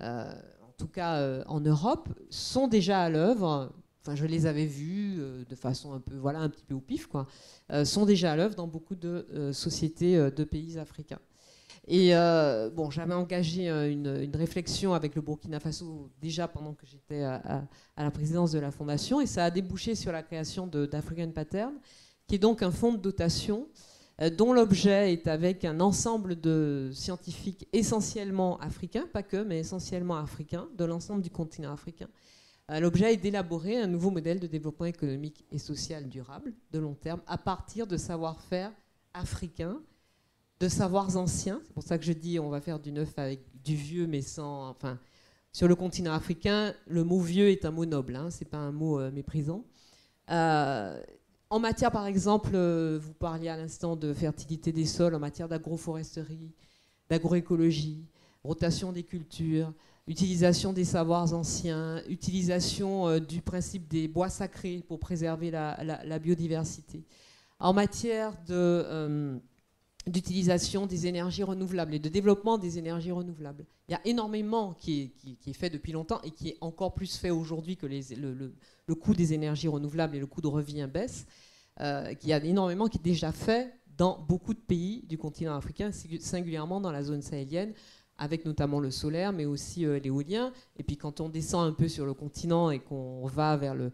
en tout cas en Europe, sont déjà à l'œuvre. Enfin, je les avais vues de façon un petit peu au pif, quoi. Sont déjà à l'œuvre dans beaucoup de sociétés de pays africains. Et j'avais engagé une réflexion avec le Burkina Faso déjà pendant que j'étais à la présidence de la fondation, et ça a débouché sur la création d'African Pattern, qui est donc un fonds de dotation dont l'objet est, avec un ensemble de scientifiques essentiellement africains, pas que, mais essentiellement africains, de l'ensemble du continent africain. L'objet est d'élaborer un nouveau modèle de développement économique et social durable, de long terme, à partir de savoir-faire africains, de savoirs anciens. C'est pour ça que je dis on va faire du neuf avec du vieux, mais sans... Enfin, sur le continent africain, le mot vieux est un mot noble, hein, c'est pas un mot méprisant. En matière, par exemple, vous parliez à l'instant de fertilité des sols, en matière d'agroforesterie, d'agroécologie, rotation des cultures, utilisation des savoirs anciens, utilisation du principe des bois sacrés pour préserver la biodiversité. En matière d'utilisation des énergies renouvelables et de développement des énergies renouvelables. Il y a énormément qui est fait depuis longtemps et qui est encore plus fait aujourd'hui que le coût des énergies renouvelables et le coût de revient baisse. Il y a énormément qui est déjà fait dans beaucoup de pays du continent africain, singulièrement dans la zone sahélienne, avec notamment le solaire, mais aussi l'éolien. Et puis quand on descend un peu sur le continent et qu'on va vers le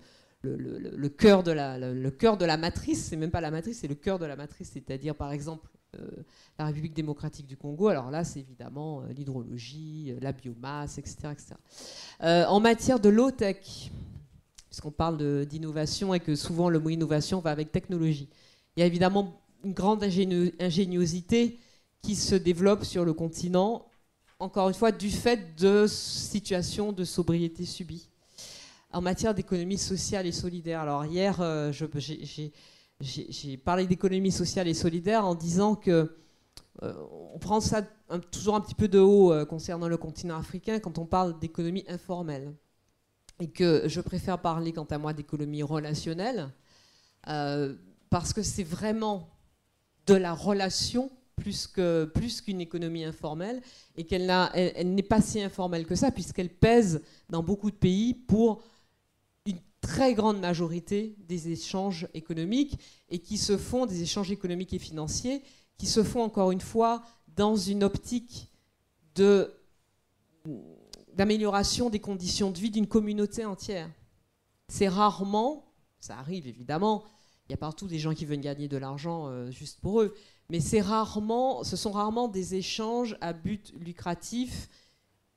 cœur de la matrice, c'est même pas la matrice, c'est le cœur de la matrice, c'est-à-dire par exemple la République démocratique du Congo. Alors là, c'est évidemment l'hydrologie, la biomasse, etc. etc. En matière de low-tech, puisqu'on parle d'innovation et que souvent le mot innovation va avec technologie, il y a évidemment une grande ingéniosité qui se développe sur le continent, encore une fois, du fait de situations de sobriété subie. En matière d'économie sociale et solidaire, alors hier, j'ai parlé d'économie sociale et solidaire en disant que on prend ça toujours un petit peu de haut concernant le continent africain quand on parle d'économie informelle. Et que je préfère parler, quant à moi, d'économie relationnelle, parce que c'est vraiment de la relation plus qu'une économie informelle, et qu'elle n'est pas si informelle que ça, puisqu'elle pèse dans beaucoup de pays pour une très grande majorité des échanges économiques, et qui se font, des échanges économiques et financiers, qui se font encore une fois dans une optique d'amélioration des conditions de vie d'une communauté entière. C'est rarement, ça arrive évidemment, il y a partout des gens qui veulent gagner de l'argent juste pour eux, mais ce sont rarement des échanges à but lucratif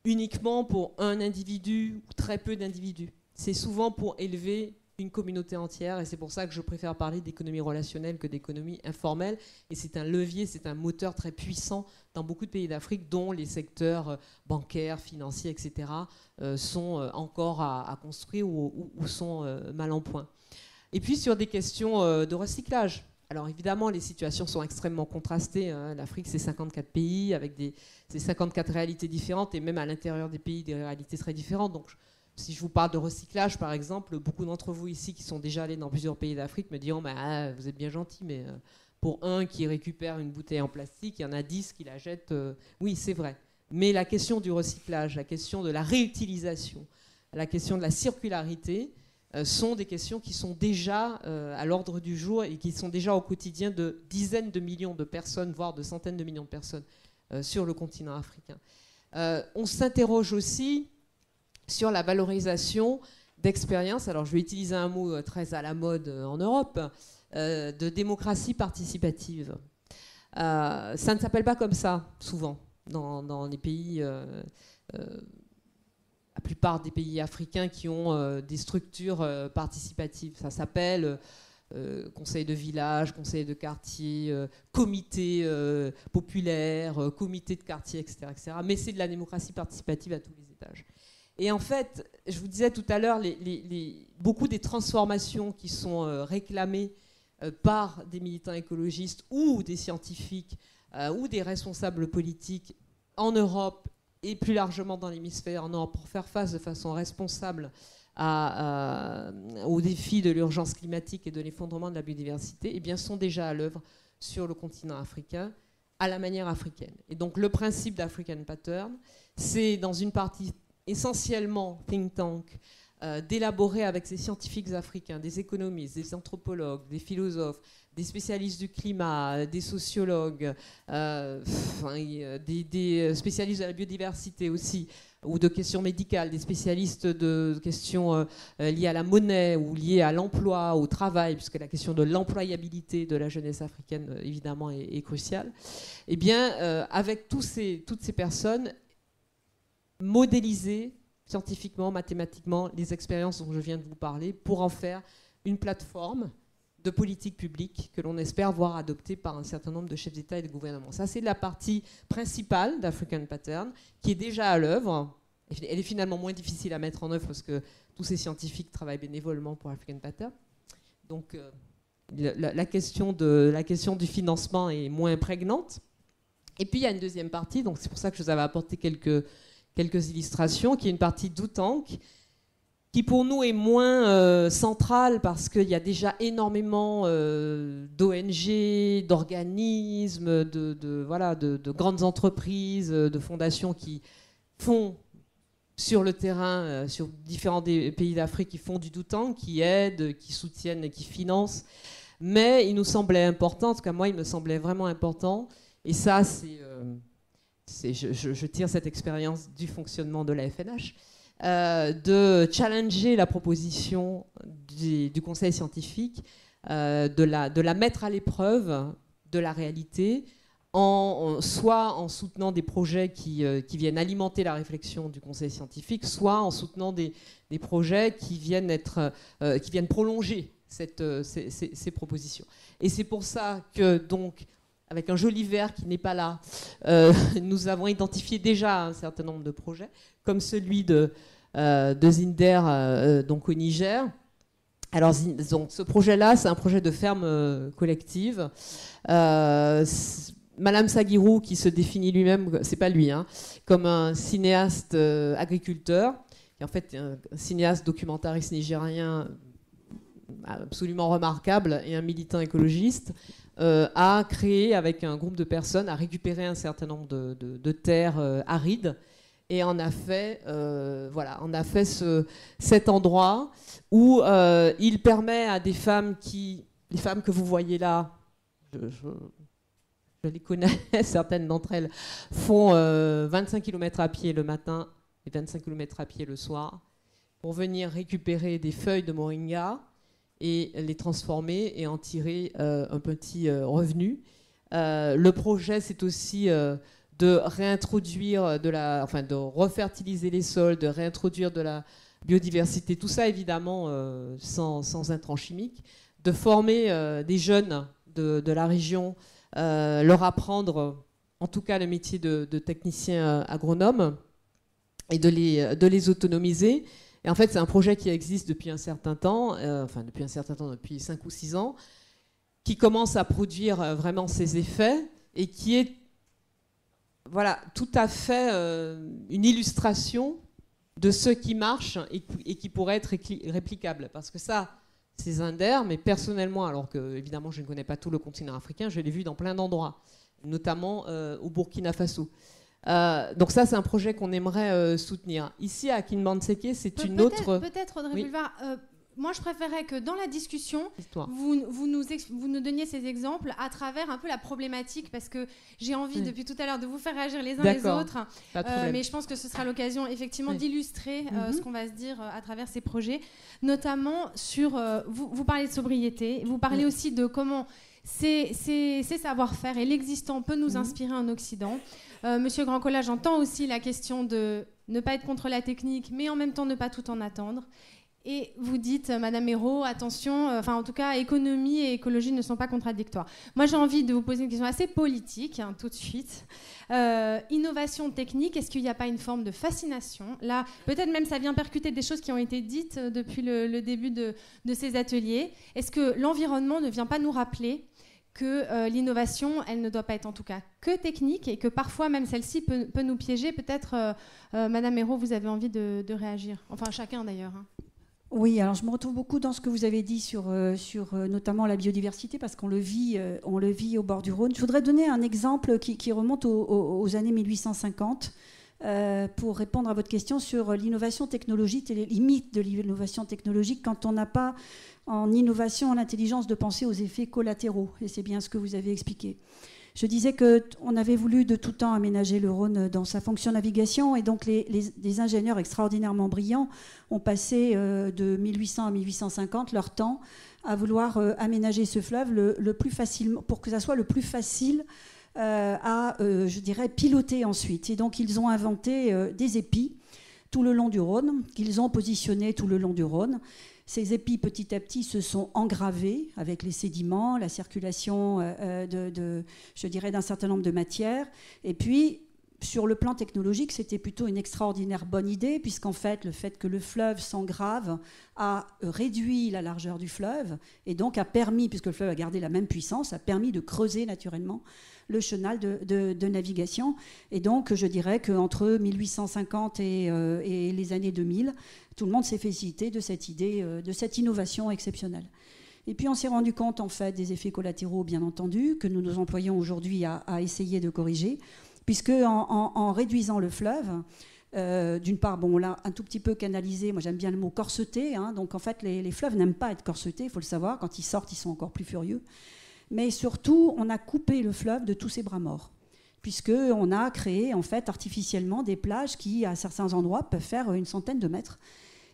uniquement pour un individu ou très peu d'individus. C'est souvent pour élever une communauté entière, et c'est pour ça que je préfère parler d'économie relationnelle que d'économie informelle, et c'est un levier, c'est un moteur très puissant dans beaucoup de pays d'Afrique, dont les secteurs bancaires, financiers, etc., sont encore à construire ou sont mal en point. Et puis sur des questions de recyclage. Alors évidemment, les situations sont extrêmement contrastées, hein. L'Afrique, c'est 54 pays, avec ces 54 réalités différentes, et même à l'intérieur des pays, des réalités très différentes. Donc, si je vous parle de recyclage, par exemple, beaucoup d'entre vous ici qui sont déjà allés dans plusieurs pays d'Afrique me diront vous êtes bien gentils, mais pour un qui récupère une bouteille en plastique, il y en a 10 qui la jettent. Oui, c'est vrai. Mais la question du recyclage, la question de la réutilisation, la question de la circularité sont des questions qui sont déjà à l'ordre du jour et qui sont déjà au quotidien de dizaines de millions de personnes, voire de centaines de millions de personnes sur le continent africain. On s'interroge aussi sur la valorisation d'expériences, alors je vais utiliser un mot très à la mode en Europe, de démocratie participative. Ça ne s'appelle pas comme ça, souvent, dans les pays, la plupart des pays africains qui ont des structures participatives. Ça s'appelle conseil de village, conseil de quartier, comité populaire, comité de quartier, etc., etc. Mais c'est de la démocratie participative à tous les étages. Et en fait, je vous disais tout à l'heure, beaucoup des transformations qui sont réclamées par des militants écologistes ou des scientifiques ou des responsables politiques en Europe et plus largement dans l'hémisphère nord pour faire face de façon responsable aux défis de l'urgence climatique et de l'effondrement de la biodiversité, eh bien, sont déjà à l'œuvre sur le continent africain, à la manière africaine. Et donc le principe d'African Pattern, c'est dans une partie essentiellement think tank, d'élaborer avec ces scientifiques africains, des économistes, des anthropologues, des philosophes, des spécialistes du climat, des sociologues, des spécialistes de la biodiversité aussi, ou de questions médicales, des spécialistes de questions liées à la monnaie ou liées à l'emploi, au travail, puisque la question de l'employabilité de la jeunesse africaine, évidemment, est cruciale. Eh bien, avec toutes ces personnes, modéliser scientifiquement, mathématiquement, les expériences dont je viens de vous parler, pour en faire une plateforme de politique publique que l'on espère voir adoptée par un certain nombre de chefs d'État et de gouvernement. Ça, c'est la partie principale d'African Pattern, qui est déjà à l'œuvre. Elle est finalement moins difficile à mettre en œuvre parce que tous ces scientifiques travaillent bénévolement pour African Pattern. Donc, la question du financement est moins prégnante. Et puis, il y a une deuxième partie, donc c'est pour ça que je vous avais apporté quelques illustrations, qui est une partie d'Outank, qui pour nous est moins centrale parce qu'il y a déjà énormément d'ONG, d'organismes, de grandes entreprises, de fondations qui font sur le terrain, sur différents pays d'Afrique, qui font du Outank, qui aident, qui soutiennent et qui financent. Mais il nous semblait important, en tout cas moi il me semblait vraiment important, et ça je tire cette expérience du fonctionnement de la FNH, de challenger la proposition du conseil scientifique, de la mettre à l'épreuve de la réalité, soit en soutenant des projets qui viennent alimenter la réflexion du conseil scientifique, soit en soutenant des projets qui viennent prolonger ces propositions. Et c'est pour ça que, donc, avec un joli vert qui n'est pas là, nous avons identifié déjà un certain nombre de projets, comme celui de Zinder, donc au Niger. Alors, donc, ce projet-là, c'est un projet de ferme collective. Madame Sagirou, qui se définit lui-même, c'est pas lui, hein, comme un cinéaste agriculteur, qui est en fait un cinéaste documentariste nigérien absolument remarquable et un militant écologiste, a créé avec un groupe de personnes, a récupéré un certain nombre de terres arides et en a fait, cet endroit où il permet à des femmes les femmes que vous voyez là, je les connais, certaines d'entre elles font 25 km à pied le matin et 25 km à pied le soir pour venir récupérer des feuilles de moringa et les transformer et en tirer un petit revenu. Le projet, c'est aussi de réintroduire de refertiliser les sols, de réintroduire de la biodiversité, tout ça évidemment sans intrants chimiques, de former des jeunes de la région, leur apprendre en tout cas le métier de technicien agronome et de les autonomiser. Et en fait, c'est un projet qui existe depuis un certain temps, depuis 5 ou 6 ans, qui commence à produire vraiment ses effets et qui est tout à fait une illustration de ce qui marche et qui pourrait être réplicable. Parce que ça, c'est Zinder, mais personnellement, alors que évidemment je ne connais pas tout le continent africain, je l'ai vu dans plein d'endroits, notamment au Burkina Faso. Donc ça, c'est un projet qu'on aimerait soutenir. Ici, à Kinbantseke, c'est une autre... Peut-être, Audrey Pulvar, moi, je préférerais que dans la discussion, Histoire. vous nous donniez ces exemples à travers un peu la problématique, parce que j'ai envie depuis tout à l'heure de vous faire réagir les uns les autres. Pas de problème. Mais je pense que ce sera l'occasion, effectivement, d'illustrer ce qu'on va se dire à travers ces projets, notamment sur... vous parlez de sobriété, vous parlez aussi de comment ces savoir-faire et l'existant peut nous inspirer en Occident. Monsieur Grandcola, j'entends aussi la question de ne pas être contre la technique, mais en même temps ne pas tout en attendre. Et vous dites, Madame Hérault, attention, en tout cas, économie et écologie ne sont pas contradictoires. Moi, j'ai envie de vous poser une question assez politique, tout de suite. Innovation technique, est-ce qu'il n'y a pas une forme de fascination ? Là, peut-être même ça vient percuter des choses qui ont été dites depuis le début de ces ateliers. Est-ce que l'environnement ne vient pas nous rappeler que l'innovation, elle ne doit pas être en tout cas que technique et que parfois même celle-ci peut nous piéger. Peut-être, Madame Hérault, vous avez envie de réagir. Enfin, chacun d'ailleurs. Hein. Oui, alors je me retrouve beaucoup dans ce que vous avez dit sur notamment la biodiversité, parce qu'on le vit au bord du Rhône. Je voudrais donner un exemple qui remonte aux années 1850 pour répondre à votre question sur l'innovation technologique et les limites de l'innovation technologique quand on n'a pas en innovation l'intelligence de penser aux effets collatéraux. Et c'est bien ce que vous avez expliqué. Je disais qu'on avait voulu de tout temps aménager le Rhône dans sa fonction navigation, et donc les ingénieurs extraordinairement brillants ont passé de 1800 à 1850 leur temps à vouloir aménager ce fleuve le plus facilement, pour que ça soit le plus facile je dirais, piloter ensuite. Et donc ils ont inventé des épis tout le long du Rhône, qu'ils ont positionnés tout le long du Rhône. Ces épis, petit à petit, se sont engravés avec les sédiments, la circulation je dirais, d'un certain nombre de matières. Et puis, sur le plan technologique, c'était plutôt une extraordinaire bonne idée, puisqu'en fait, le fait que le fleuve s'engrave a réduit la largeur du fleuve, et donc a permis, puisque le fleuve a gardé la même puissance, a permis de creuser naturellement le chenal de navigation. Et donc, je dirais qu'entre 1850 et les années 2000, tout le monde s'est félicité de cette idée, de cette innovation exceptionnelle. Et puis, on s'est rendu compte, en fait, des effets collatéraux, bien entendu, que nous nous employons aujourd'hui à essayer de corriger, puisque en réduisant le fleuve, d'une part, bon, on l'a un tout petit peu canalisé, moi j'aime bien le mot corseté, hein, donc en fait, les fleuves n'aiment pas être corsetés, il faut le savoir, quand ils sortent, ils sont encore plus furieux. Mais surtout, on a coupé le fleuve de tous ses bras morts, puisqu'on a créé en fait artificiellement des plages qui, à certains endroits, peuvent faire une centaine de mètres.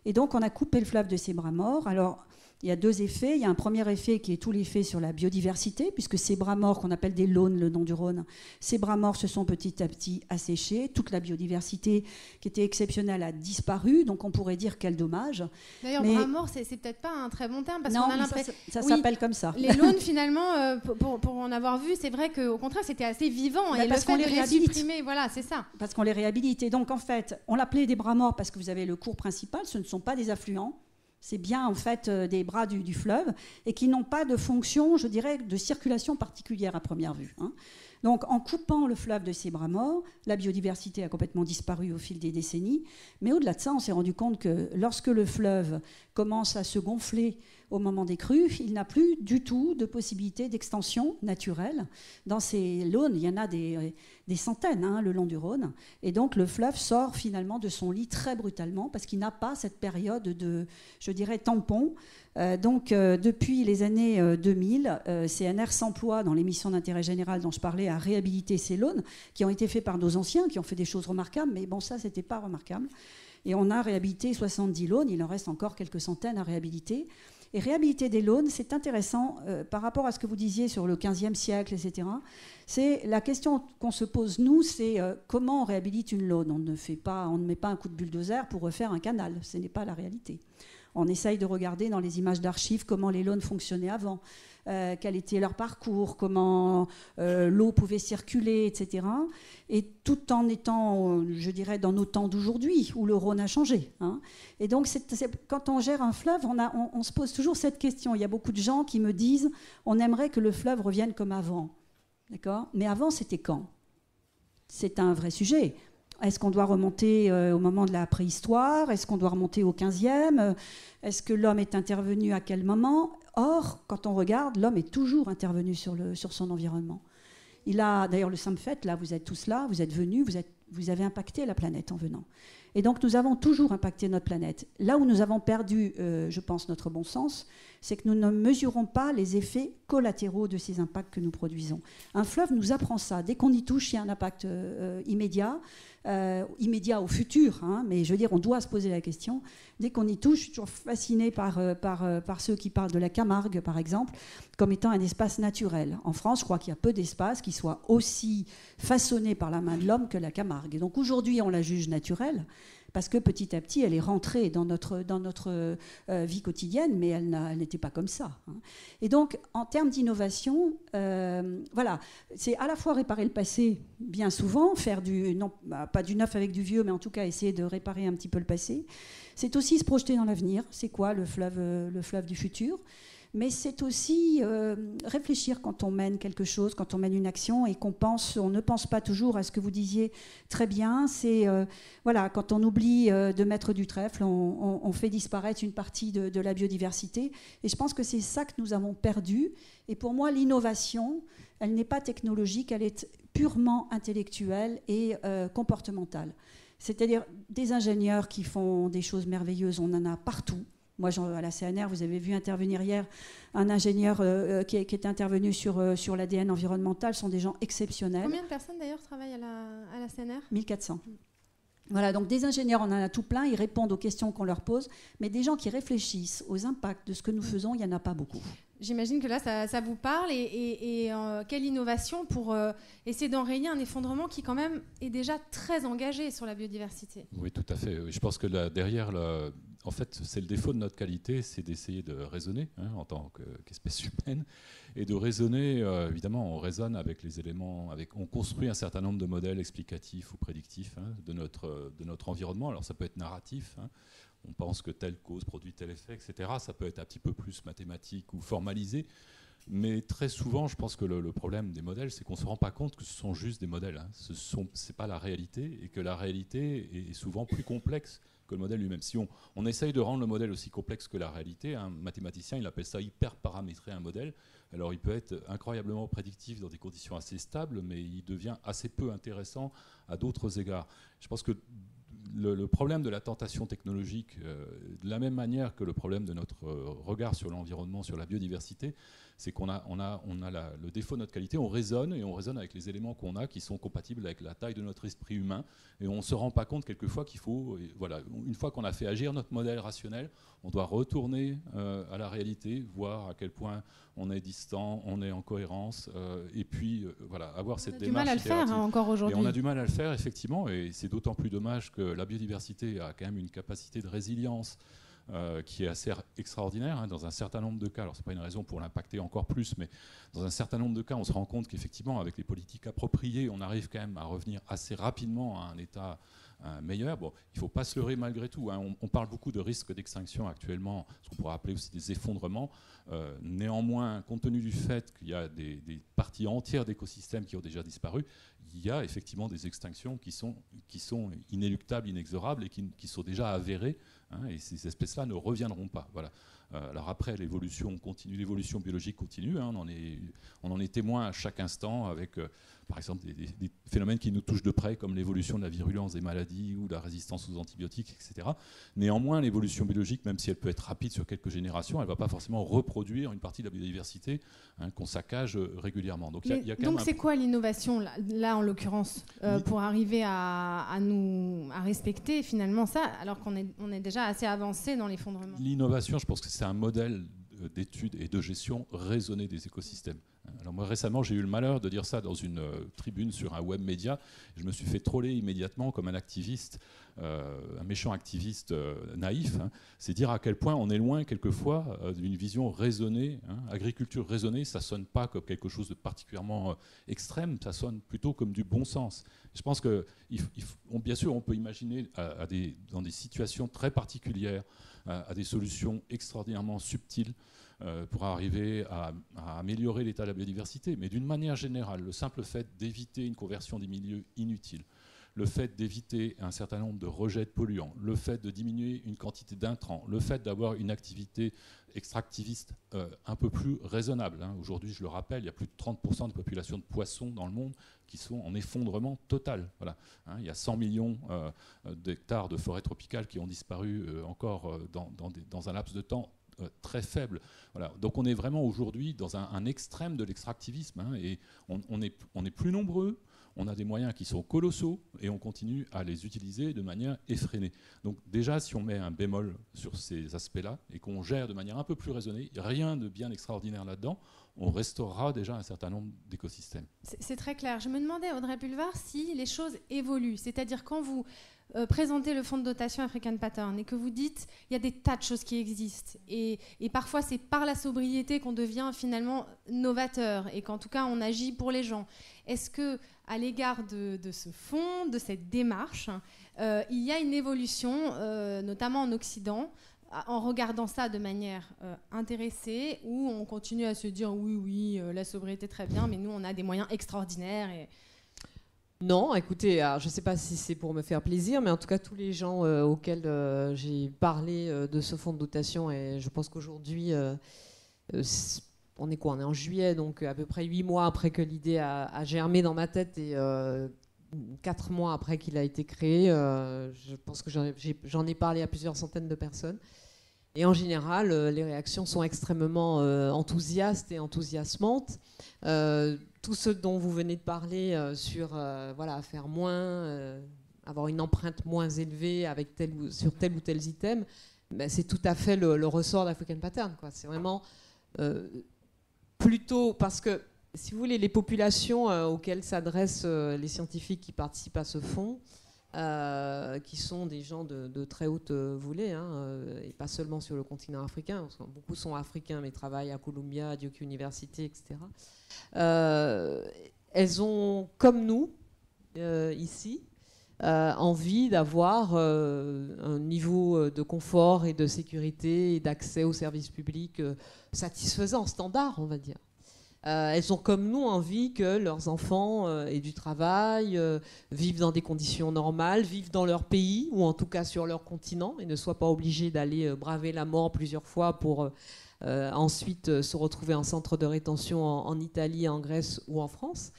Et donc, on a coupé le fleuve de ses bras morts. Alors, il y a deux effets. Il y a un premier effet qui est tout l'effet sur la biodiversité, puisque ces bras morts, qu'on appelle des launes le long du Rhône, ces bras morts se sont petit à petit asséchés. Toute la biodiversité qui était exceptionnelle a disparu. Donc, on pourrait dire quel dommage. D'ailleurs, bras morts, c'est peut-être pas un très bon terme, parce qu'on a l'impression... Ça s'appelle comme ça. Les launes, finalement, pour en avoir vu, c'est vrai qu'au contraire, c'était assez vivant. Mais et parce le fait qu'on les de réhabilite. supprimer, voilà, c'est ça. Parce qu'on les réhabilite. Et donc, en fait, on l'appelait des bras morts parce que vous avez le cours principal, ce ne sont pas des affluents. C'est bien en fait des bras du fleuve et qui n'ont pas de fonction, je dirais, de circulation particulière à première vue. Hein. Donc en coupant le fleuve de ses bras morts, la biodiversité a complètement disparu au fil des décennies. Mais au-delà de ça, on s'est rendu compte que lorsque le fleuve commence à se gonfler au moment des crues, il n'a plus du tout de possibilité d'extension naturelle. Dans ces launes, il y en a des centaines hein, le long du Rhône. Et donc le fleuve sort finalement de son lit très brutalement parce qu'il n'a pas cette période de, je dirais, tampon. Depuis les années 2000, CNR s'emploie dans les missions d'intérêt général dont je parlais à réhabiliter ces launes qui ont été faits par nos anciens, qui ont fait des choses remarquables, mais bon, ça, c'était pas remarquable. Et on a réhabilité 70 launes, il en reste encore quelques centaines à réhabiliter. Et réhabiliter des launes, c'est intéressant par rapport à ce que vous disiez sur le XVe siècle, etc. C'est la question qu'on se pose, nous, c'est comment on réhabilite une laune. On ne met pas un coup de bulldozer pour refaire un canal, ce n'est pas la réalité. On essaye de regarder dans les images d'archives comment les launes fonctionnaient avant, quel était leur parcours, comment l'eau pouvait circuler, etc. Et tout en étant, je dirais, dans nos temps d'aujourd'hui, où le Rhône a changé. Hein. Et donc, quand on gère un fleuve, on se pose toujours cette question. Il y a beaucoup de gens qui me disent on aimerait que le fleuve revienne comme avant. D'accord ? Mais avant, c'était quand ? C'est un vrai sujet. Est-ce qu'on doit remonter au moment de la préhistoire ? Est-ce qu'on doit remonter au 15e ? Est-ce que l'homme est intervenu à quel moment ? Or, quand on regarde, l'homme est toujours intervenu sur son environnement. Il a, d'ailleurs, le simple fait, là, vous êtes tous là, vous êtes venus, vous avez impacté la planète en venant. Et donc, nous avons toujours impacté notre planète. Là où nous avons perdu, je pense, notre bon sens, c'est que nous ne mesurons pas les effets collatéraux de ces impacts que nous produisons. Un fleuve nous apprend ça. Dès qu'on y touche, il y a un impact immédiat au futur. Hein, mais je veux dire, on doit se poser la question. Dès qu'on y touche, je suis toujours fascinée par ceux qui parlent de la Camargue, par exemple, comme étant un espace naturel. En France, je crois qu'il y a peu d'espaces qui soient aussi façonnés par la main de l'homme que la Camargue. Et donc aujourd'hui, on la juge naturelle, parce que petit à petit, elle est rentrée dans notre vie quotidienne, mais elle n'était pas comme ça. Hein. Et donc, en termes d'innovation, voilà, c'est à la fois réparer le passé, bien souvent, faire pas du neuf avec du vieux, mais en tout cas essayer de réparer un petit peu le passé. C'est aussi se projeter dans l'avenir. C'est quoi le fleuve du futur ? mais c'est aussi réfléchir quand on mène quelque chose, quand on mène une action et on ne pense pas toujours à ce que vous disiez très bien. C'est voilà, quand on oublie de mettre du trèfle, on fait disparaître une partie de la biodiversité. Et je pense que c'est ça que nous avons perdu. Et pour moi, l'innovation, elle n'est pas technologique, elle est purement intellectuelle et comportementale. C'est-à-dire des ingénieurs qui font des choses merveilleuses, on en a partout. Moi, à la CNR, vous avez vu intervenir hier un ingénieur qui est intervenu sur l'ADN environnemental. Ce sont des gens exceptionnels. Combien de personnes d'ailleurs travaillent à la CNR ? 1400. Voilà, donc des ingénieurs, on en a tout plein, ils répondent aux questions qu'on leur pose, mais des gens qui réfléchissent aux impacts de ce que nous faisons, il n'y en a pas beaucoup. J'imagine que là, ça vous parle. Et quelle innovation pour essayer d'enrayer un effondrement qui, quand même, est déjà très engagé sur la biodiversité. Oui, tout à fait. Je pense que là, derrière, en fait, c'est le défaut de notre qualité, c'est d'essayer de raisonner en tant qu'espèce humaine. Et de raisonner, évidemment, on raisonne avec les éléments, on construit un certain nombre de modèles explicatifs ou prédictifs de notre environnement. Alors ça peut être narratif, on pense que telle cause produit tel effet, etc. Ça peut être un petit peu plus mathématique ou formalisé. Mais très souvent, je pense que le problème des modèles, c'est qu'on ne se rend pas compte que ce sont juste des modèles. Ce n'est pas la réalité, et que la réalité est souvent plus complexe que le modèle lui-même. Si on essaye de rendre le modèle aussi complexe que la réalité, un mathématicien, il appelle ça hyper paramétrer un modèle. Alors il peut être incroyablement prédictif dans des conditions assez stables, mais il devient assez peu intéressant à d'autres égards. Je pense que le problème de la tentation technologique, de la même manière que le problème de notre regard sur l'environnement, sur la biodiversité, c'est qu'on a le défaut de notre qualité, on raisonne avec les éléments qu'on a qui sont compatibles avec la taille de notre esprit humain, et on ne se rend pas compte quelquefois qu'il faut, voilà, une fois qu'on a fait agir notre modèle rationnel, on doit retourner à la réalité, voir à quel point on est distant, on est en cohérence, et puis voilà, avoir cette démarche. On a du mal à le faire encore aujourd'hui. Et on a du mal à le faire, effectivement, et c'est d'autant plus dommage que la biodiversité a quand même une capacité de résilience qui est assez extraordinaire dans un certain nombre de cas. Alors, ce n'est pas une raison pour l'impacter encore plus, mais dans un certain nombre de cas, on se rend compte qu'effectivement, avec les politiques appropriées, on arrive quand même à revenir assez rapidement à un état meilleur. Bon, il ne faut pas se leurrer malgré tout. On parle beaucoup de risques d'extinction actuellement, ce qu'on pourrait appeler aussi des effondrements. Néanmoins, compte tenu du fait qu'il y a des parties entières d'écosystèmes qui ont déjà disparu, il y a effectivement des extinctions qui sont inéluctables, inexorables et qui sont déjà avérées. Et ces espèces-là ne reviendront pas. Voilà. Alors après, l'évolution continue, l'évolution biologique continue. On en est témoin à chaque instant avec, par exemple, des phénomènes qui nous touchent de près, comme l'évolution de la virulence des maladies ou la résistance aux antibiotiques, etc. Néanmoins, l'évolution biologique, même si elle peut être rapide sur quelques générations, elle ne va pas forcément reproduire une partie de la biodiversité qu'on saccage régulièrement. Donc, c'est quoi l'innovation, là en l'occurrence, pour arriver à respecter finalement ça, alors qu'on est déjà assez avancé dans l'effondrement? L'innovation, je pense que c'est un modèle d'études et de gestion raisonnée des écosystèmes. Alors moi récemment j'ai eu le malheur de dire ça dans une tribune sur un web média. Je me suis fait troller immédiatement comme un activiste, un méchant activiste naïf. C'est dire à quel point on est loin quelquefois d'une vision raisonnée. Agriculture raisonnée, ça sonne pas comme quelque chose de particulièrement extrême, ça sonne plutôt comme du bon sens. Je pense que bien sûr on peut imaginer dans des situations très particulières à des solutions extraordinairement subtiles pour arriver à améliorer l'état de la biodiversité. Mais d'une manière générale, le simple fait d'éviter une conversion des milieux inutiles, le fait d'éviter un certain nombre de rejets de polluants, le fait de diminuer une quantité d'intrants, le fait d'avoir une activité extractiviste un peu plus raisonnable. Aujourd'hui, je le rappelle, il y a plus de 30% de population de poissons dans le monde qui sont en effondrement total. Voilà. Il y a 100 millions d'hectares de forêts tropicales qui ont disparu encore dans un laps de temps très faible. Voilà. Donc on est vraiment aujourd'hui dans un extrême de l'extractivisme, et on est plus nombreux, on a des moyens qui sont colossaux et on continue à les utiliser de manière effrénée. Donc déjà, si on met un bémol sur ces aspects-là et qu'on gère de manière un peu plus raisonnée, rien de bien extraordinaire là-dedans, on restaurera déjà un certain nombre d'écosystèmes. C'est très clair. Je me demandais, Audrey Pulvar, si les choses évoluent. C'est-à-dire quand vous présentez le fonds de dotation African Pattern et que vous dites il y a des tas de choses qui existent et parfois c'est par la sobriété qu'on devient finalement novateur et qu'en tout cas on agit pour les gens. Est-ce que à l'égard de ce fonds, de cette démarche, il y a une évolution, notamment en Occident, en regardant ça de manière intéressée, ou on continue à se dire oui, la sobriété très bien, mais nous on a des moyens extraordinaires Non, écoutez, alors, je ne sais pas si c'est pour me faire plaisir, mais en tout cas tous les gens auxquels j'ai parlé de ce fonds de dotation, et je pense qu'aujourd'hui, on est quoi ? On est en juillet, donc à peu près 8 mois après que l'idée a germé dans ma tête et 4 mois après qu'il a été créé, je pense que j'en ai parlé à plusieurs centaines de personnes. Et en général, les réactions sont extrêmement enthousiastes et enthousiasmantes. Tout ce dont vous venez de parler sur faire moins, avoir une empreinte moins élevée avec sur tel ou tel item, ben, c'est tout à fait le ressort d'African Pattern, quoi. C'est vraiment plutôt parce que, si vous voulez, les populations auxquelles s'adressent les scientifiques qui participent à ce fonds, qui sont des gens de très haute volée, et pas seulement sur le continent africain. Beaucoup sont africains, mais travaillent à Columbia, à Duke University, etc. Elles ont, comme nous, ici, envie d'avoir un niveau de confort et de sécurité et d'accès aux services publics satisfaisant, standard, on va dire. Elles ont comme nous envie que leurs enfants aient du travail, vivent dans des conditions normales, vivent dans leur pays ou en tout cas sur leur continent et ne soient pas obligés d'aller braver la mort plusieurs fois pour ensuite se retrouver en centre de rétention en Italie, en Grèce ou en France.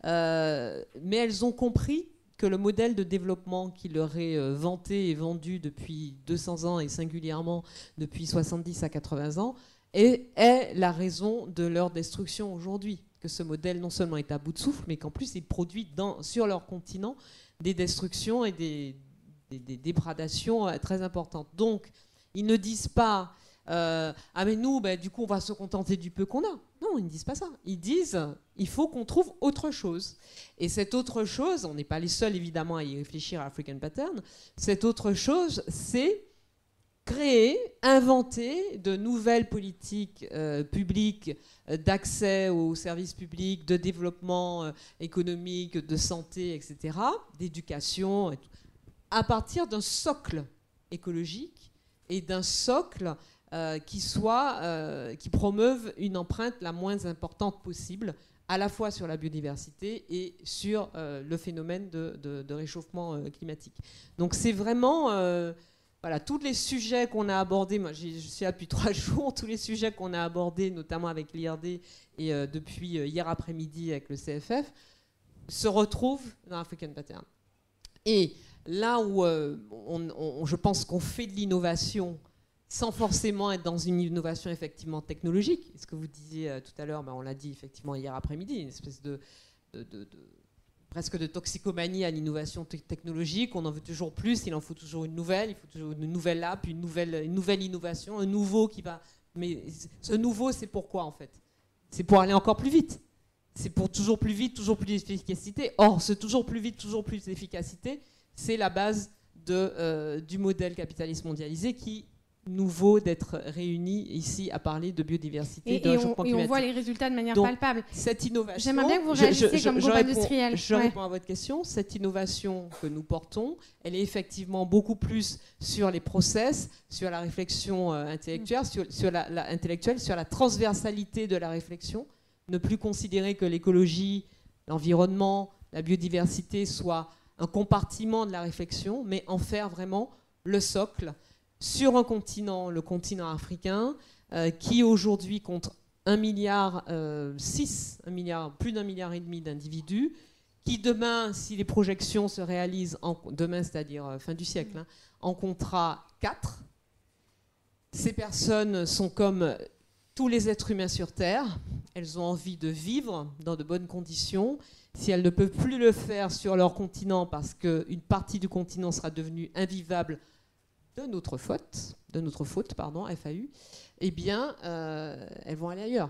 Mais elles ont compris que le modèle de développement qui leur est vanté et vendu depuis 200 ans et singulièrement depuis 70 à 80 ans est la raison de leur destruction aujourd'hui. Que ce modèle non seulement est à bout de souffle, mais qu'en plus il produit sur leur continent des destructions et des dégradations très importantes. Donc, ils ne disent pas ah mais nous, du coup, on va se contenter du peu qu'on a. Non, ils ne disent pas ça. Ils disent il faut qu'on trouve autre chose. Et cette autre chose, on n'est pas les seuls évidemment à y réfléchir à African Pattern, cette autre chose, c'est créer, inventer de nouvelles politiques publiques d'accès aux services publics, de développement économique, de santé, etc., d'éducation, à partir d'un socle écologique et d'un socle qui promeuve une empreinte la moins importante possible, à la fois sur la biodiversité et sur le phénomène de réchauffement climatique. Donc c'est vraiment... Voilà, tous les sujets qu'on a abordés, moi je suis là depuis 3 jours, tous les sujets qu'on a abordés, notamment avec l'IRD et depuis hier après-midi avec le CFF, se retrouvent dans African Pattern. Et là où je pense qu'on fait de l'innovation sans forcément être dans une innovation effectivement technologique, ce que vous disiez tout à l'heure, on l'a dit effectivement hier après-midi, une espèce presque de toxicomanie à l'innovation technologique, on en veut toujours plus, il en faut toujours une nouvelle, il faut toujours une nouvelle app, une nouvelle innovation, un nouveau qui va... Mais ce nouveau, c'est pourquoi en fait ? C'est pour aller encore plus vite. C'est pour toujours plus vite, toujours plus d'efficacité. Or, ce toujours plus vite, toujours plus d'efficacité, c'est la base du modèle capitaliste mondialisé qui nous vaut d'être réunis ici à parler de biodiversité, de réchauffement climatique. Et on voit les résultats de manière Donc, palpable. Cette innovation... J'aimerais bien que vous réagissiez comme groupe industriel. Je réponds à votre question. Cette innovation que nous portons, elle est effectivement beaucoup plus sur les process, sur la réflexion intellectuelle, sur la transversalité de la réflexion. Ne plus considérer que l'écologie, l'environnement, la biodiversité soient un compartiment de la réflexion, mais en faire vraiment le socle sur un continent, le continent africain, qui aujourd'hui compte 1,6 milliard, plus d'1,5 milliard d'individus, qui demain, si les projections se réalisent, demain c'est-à-dire fin du siècle, en comptera 4. Ces personnes sont comme tous les êtres humains sur Terre, elles ont envie de vivre dans de bonnes conditions. Si elles ne peuvent plus le faire sur leur continent parce qu'une partie du continent sera devenue invivable de notre faute, FAU, eh bien, elles vont aller ailleurs.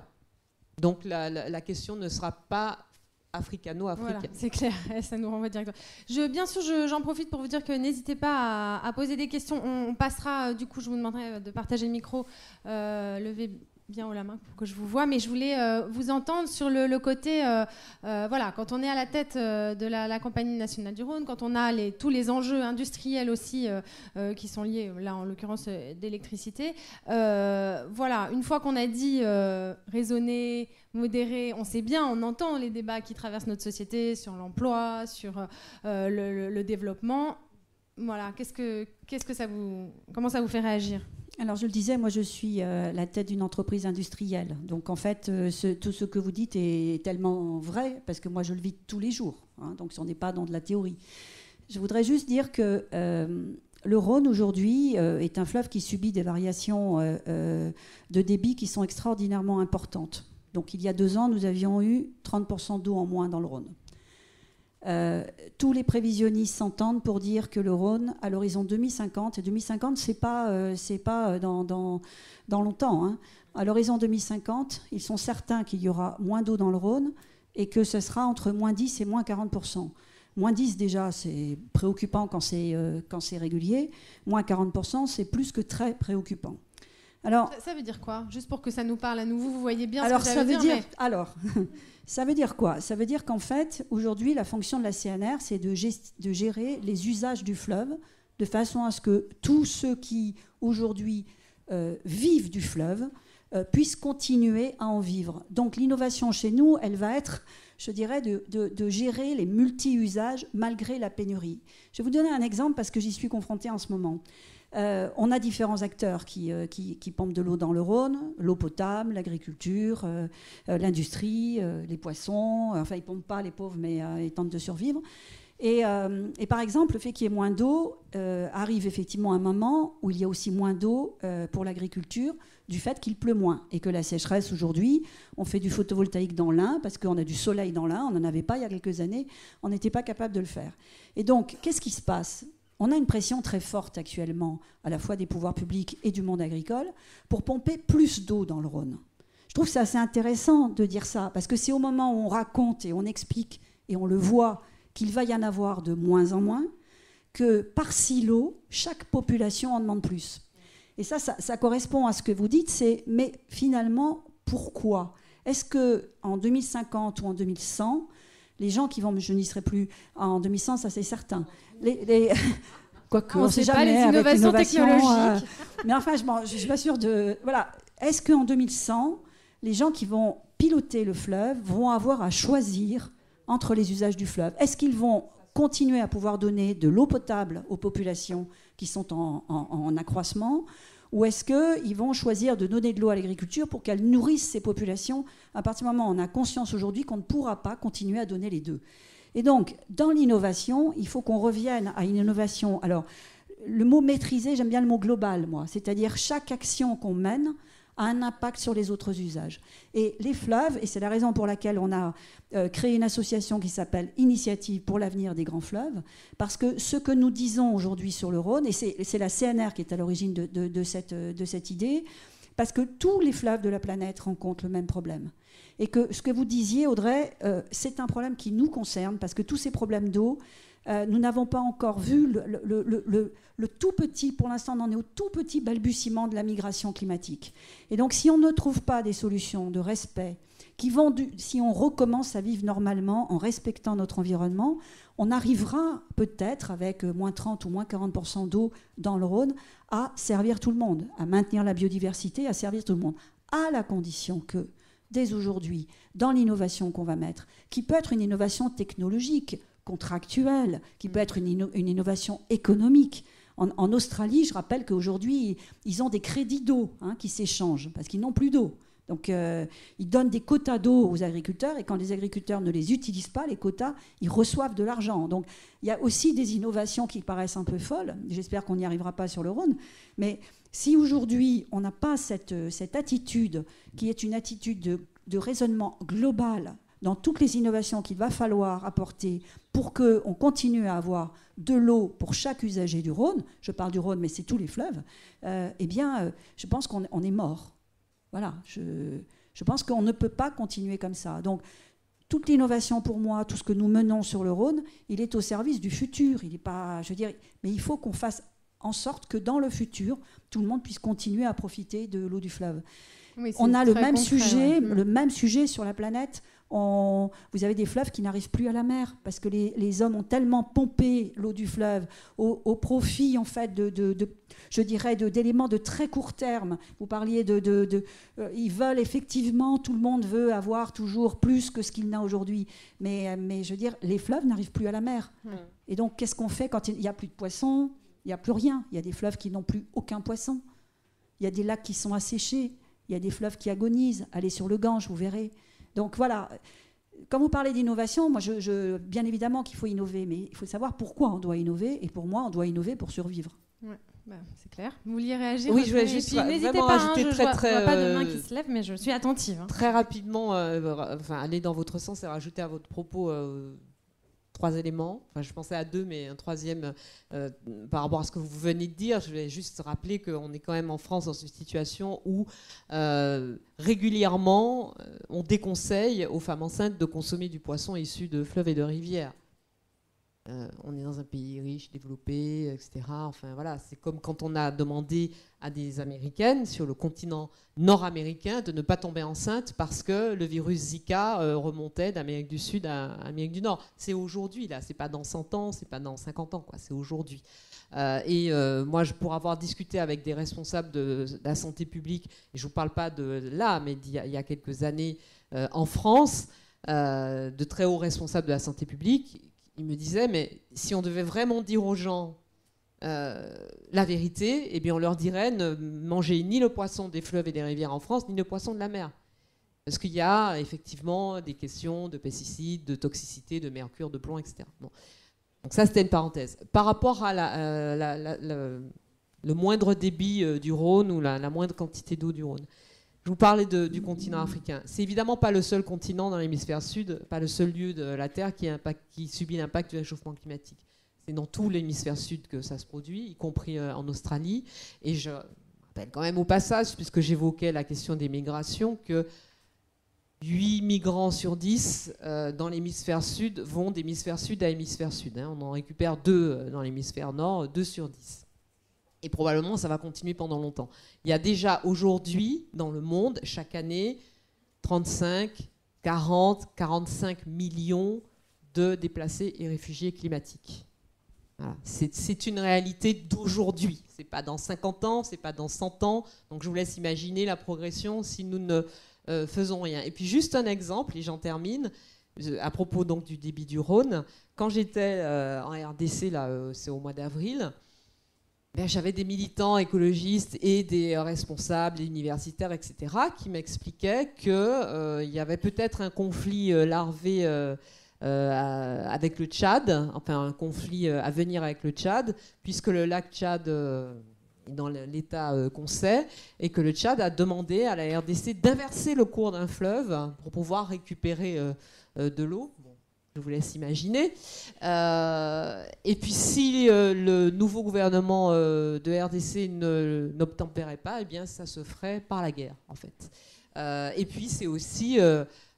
Donc la question ne sera pas africano-africaine. Voilà, c'est clair, ça nous renvoie directement. Bien sûr, j'en profite pour vous dire que n'hésitez pas à poser des questions. On passera, du coup, je vous demanderai de partager le micro, lever bien haut la main pour que je vous vois, mais je voulais vous entendre sur le côté, voilà, quand on est à la tête de la Compagnie nationale du Rhône, quand on a tous les enjeux industriels aussi qui sont liés, là en l'occurrence d'électricité, voilà, une fois qu'on a dit raisonner, modérer, on sait bien, on entend les débats qui traversent notre société sur l'emploi, sur le développement. Voilà, comment ça vous fait réagir ? Alors je le disais, moi je suis la tête d'une entreprise industrielle. Donc en fait, tout ce que vous dites est tellement vrai, parce que moi je le vis tous les jours. Hein, donc on n'est pas dans de la théorie. Je voudrais juste dire que le Rhône aujourd'hui est un fleuve qui subit des variations de débit qui sont extraordinairement importantes. Donc il y a 2 ans, nous avions eu 30% d'eau en moins dans le Rhône. Tous les prévisionnistes s'entendent pour dire que le Rhône, à l'horizon 2050, et 2050, c'est pas dans longtemps, hein. À l'horizon 2050, ils sont certains qu'il y aura moins d'eau dans le Rhône et que ce sera entre moins 10 et moins 40%. Moins 10, déjà, c'est préoccupant quand c'est régulier. Moins 40%, c'est plus que très préoccupant. Alors, ça veut dire quoi ? Juste pour que ça nous parle à nouveau, vous voyez bien alors, ce que ça veut dire. Alors, ça veut dire quoi ? Ça veut dire qu'en fait, aujourd'hui, la fonction de la CNR, c'est de gérer les usages du fleuve de façon à ce que tous ceux qui, aujourd'hui, vivent du fleuve puissent continuer à en vivre. Donc, l'innovation chez nous, elle va être, je dirais, de gérer les multi-usages malgré la pénurie. Je vais vous donner un exemple parce que j'y suis confrontée en ce moment. On a différents acteurs qui pompent de l'eau dans le Rhône, l'eau potable, l'agriculture, l'industrie, les poissons. Enfin, ils ne pompent pas, les pauvres, mais ils tentent de survivre. Et par exemple, le fait qu'il y ait moins d'eau arrive effectivement un moment où il y a aussi moins d'eau pour l'agriculture du fait qu'il pleut moins. Et que la sécheresse, aujourd'hui, on fait du photovoltaïque dans l'Ain parce qu'on a du soleil dans l'Ain. On n'en avait pas il y a quelques années. On n'était pas capable de le faire. Et donc, qu'est-ce qui se passe ? On a une pression très forte actuellement, à la fois des pouvoirs publics et du monde agricole, pour pomper plus d'eau dans le Rhône. Je trouve que c'est assez intéressant de dire ça, parce que c'est au moment où on raconte et on explique, et on le voit, qu'il va y en avoir de moins en moins, que par silo, chaque population en demande plus. Et ça correspond à ce que vous dites, mais finalement, pourquoi ? Est-ce qu'en 2050 ou en 2100, les gens qui vont, je n'y serai plus en 2100, ça c'est certain. Quoique, on ne sait jamais les innovations technologiques. Mais enfin, je ne suis pas sûre de... Voilà. Est-ce qu'en 2100, les gens qui vont piloter le fleuve vont avoir à choisir entre les usages du fleuve ? Est-ce qu'ils vont continuer à pouvoir donner de l'eau potable aux populations qui sont en accroissement ? Ou est-ce qu'ils vont choisir de donner de l'eau à l'agriculture pour qu'elle nourrisse ces populations ? À partir du moment où on a conscience aujourd'hui qu'on ne pourra pas continuer à donner les deux. Et donc, dans l'innovation, il faut qu'on revienne à une innovation. Alors, le mot maîtriser, j'aime bien le mot global, moi. C'est-à-dire chaque action qu'on mène a un impact sur les autres usages. Et les fleuves, et c'est la raison pour laquelle on a créé une association qui s'appelle Initiative pour l'avenir des grands fleuves, parce que ce que nous disons aujourd'hui sur le Rhône, et c'est la CNR qui est à l'origine de cette idée, parce que tous les fleuves de la planète rencontrent le même problème. Et que ce que vous disiez, Audrey, c'est un problème qui nous concerne, parce que tous ces problèmes d'eau, nous n'avons pas encore vu le tout petit, pour l'instant on en est au tout petit balbutiement de la migration climatique. Et donc si on ne trouve pas des solutions de respect, si on recommence à vivre normalement en respectant notre environnement, on arrivera peut-être avec moins 30 ou moins 40% d'eau dans le Rhône à servir tout le monde, à maintenir la biodiversité, à servir tout le monde, à la condition que dès aujourd'hui, dans l'innovation qu'on va mettre, qui peut être une innovation technologique, contractuelle, qui peut être une innovation économique. En Australie, je rappelle qu'aujourd'hui, ils ont des crédits d'eau qui s'échangent, parce qu'ils n'ont plus d'eau. Donc, ils donnent des quotas d'eau aux agriculteurs, et quand les agriculteurs ne les utilisent pas, les quotas, ils reçoivent de l'argent. Donc, il y a aussi des innovations qui paraissent un peu folles. J'espère qu'on n'y arrivera pas sur le Rhône. Mais si aujourd'hui, on n'a pas cette attitude, qui est une attitude de raisonnement global, dans toutes les innovations qu'il va falloir apporter pour qu'on continue à avoir de l'eau pour chaque usager du Rhône, je parle du Rhône, mais c'est tous les fleuves, je pense qu'on est mort. Voilà, je pense qu'on ne peut pas continuer comme ça. Donc, toute l'innovation pour moi, tout ce que nous menons sur le Rhône, il est au service du futur. Il n'est pas, mais il faut qu'on fasse en sorte que dans le futur, tout le monde puisse continuer à profiter de l'eau du fleuve. Oui, On a le même sujet sur la planète. Vous avez des fleuves qui n'arrivent plus à la mer parce que les hommes ont tellement pompé l'eau du fleuve au profit en fait je dirais d'éléments de très court terme. Vous parliez ils veulent effectivement, tout le monde veut avoir toujours plus que ce qu'il n'a aujourd'hui, mais je veux dire, les fleuves n'arrivent plus à la mer. Et donc qu'est-ce qu'on fait quand il n'y a plus de poissons? Il n'y a plus rien. Il y a des fleuves qui n'ont plus aucun poisson. Il y a des lacs qui sont asséchés. Il y a des fleuves qui agonisent. Allez sur le Gange, vous verrez. Donc voilà, quand vous parlez d'innovation, moi, bien évidemment qu'il faut innover, mais il faut savoir pourquoi on doit innover. Et pour moi, on doit innover pour survivre. Ouais, c'est clair. Vous vouliez réagir? Oui, je voulais juste n'hésitez vraiment pas, ajouter je vois pas de main très... qui se lève, mais je suis attentive. Très rapidement, aller dans votre sens et rajouter à votre propos 3 éléments. Enfin, je pensais à 2, mais un troisième par rapport à ce que vous venez de dire. Je vais juste rappeler qu'on est quand même en France dans une situation où régulièrement on déconseille aux femmes enceintes de consommer du poisson issu de fleuves et de rivières. On est dans un pays riche, développé, etc. Enfin voilà, c'est comme quand on a demandé à des Américaines sur le continent nord-américain de ne pas tomber enceinte parce que le virus Zika remontait d'Amérique du Sud à Amérique du Nord. C'est aujourd'hui, là, c'est pas dans 100 ans, c'est pas dans 50 ans, quoi, c'est aujourd'hui. Moi, pour avoir discuté avec des responsables de la santé publique, et je vous parle pas de là, mais il y a quelques années en France, de très hauts responsables de la santé publique, il me disait, mais si on devait vraiment dire aux gens la vérité, eh bien on leur dirait ne mangez ni le poisson des fleuves et des rivières en France, ni le poisson de la mer. Parce qu'il y a effectivement des questions de pesticides, de toxicité, de mercure, de plomb, etc. Bon. Donc ça, c'était une parenthèse. Par rapport à le moindre débit du Rhône ou la moindre quantité d'eau du Rhône, je vous parlais du continent africain. C'est évidemment pas le seul continent dans l'hémisphère sud, pas le seul lieu de la Terre qui subit l'impact du réchauffement climatique. C'est dans tout l'hémisphère sud que ça se produit, y compris en Australie. Et je rappelle quand même au passage, puisque j'évoquais la question des migrations, que 8 migrants sur 10 dans l'hémisphère sud vont d'hémisphère sud à hémisphère sud. On en récupère 2 dans l'hémisphère nord, 2 sur 10. Et probablement, ça va continuer pendant longtemps. Il y a déjà aujourd'hui, dans le monde, chaque année, 35, 40, 45 millions de déplacés et réfugiés climatiques. Voilà. C'est une réalité d'aujourd'hui. Ce n'est pas dans 50 ans, ce n'est pas dans 100 ans. Donc je vous laisse imaginer la progression si nous ne faisons rien. Et puis juste un exemple, et j'en termine, à propos donc du débit du Rhône. Quand j'étais en RDC, là, c'est au mois d'avril, j'avais des militants écologistes et des responsables universitaires, etc., qui m'expliquaient qu'il y avait peut-être un conflit larvé avec le Tchad, enfin un conflit à venir avec le Tchad, puisque le lac Tchad est dans l'état qu'on sait, et que le Tchad a demandé à la RDC d'inverser le cours d'un fleuve pour pouvoir récupérer de l'eau. Je vous laisse imaginer. Et puis si le nouveau gouvernement de RDC n'obtempérait pas, eh bien ça se ferait par la guerre, en fait. Et puis c'est aussi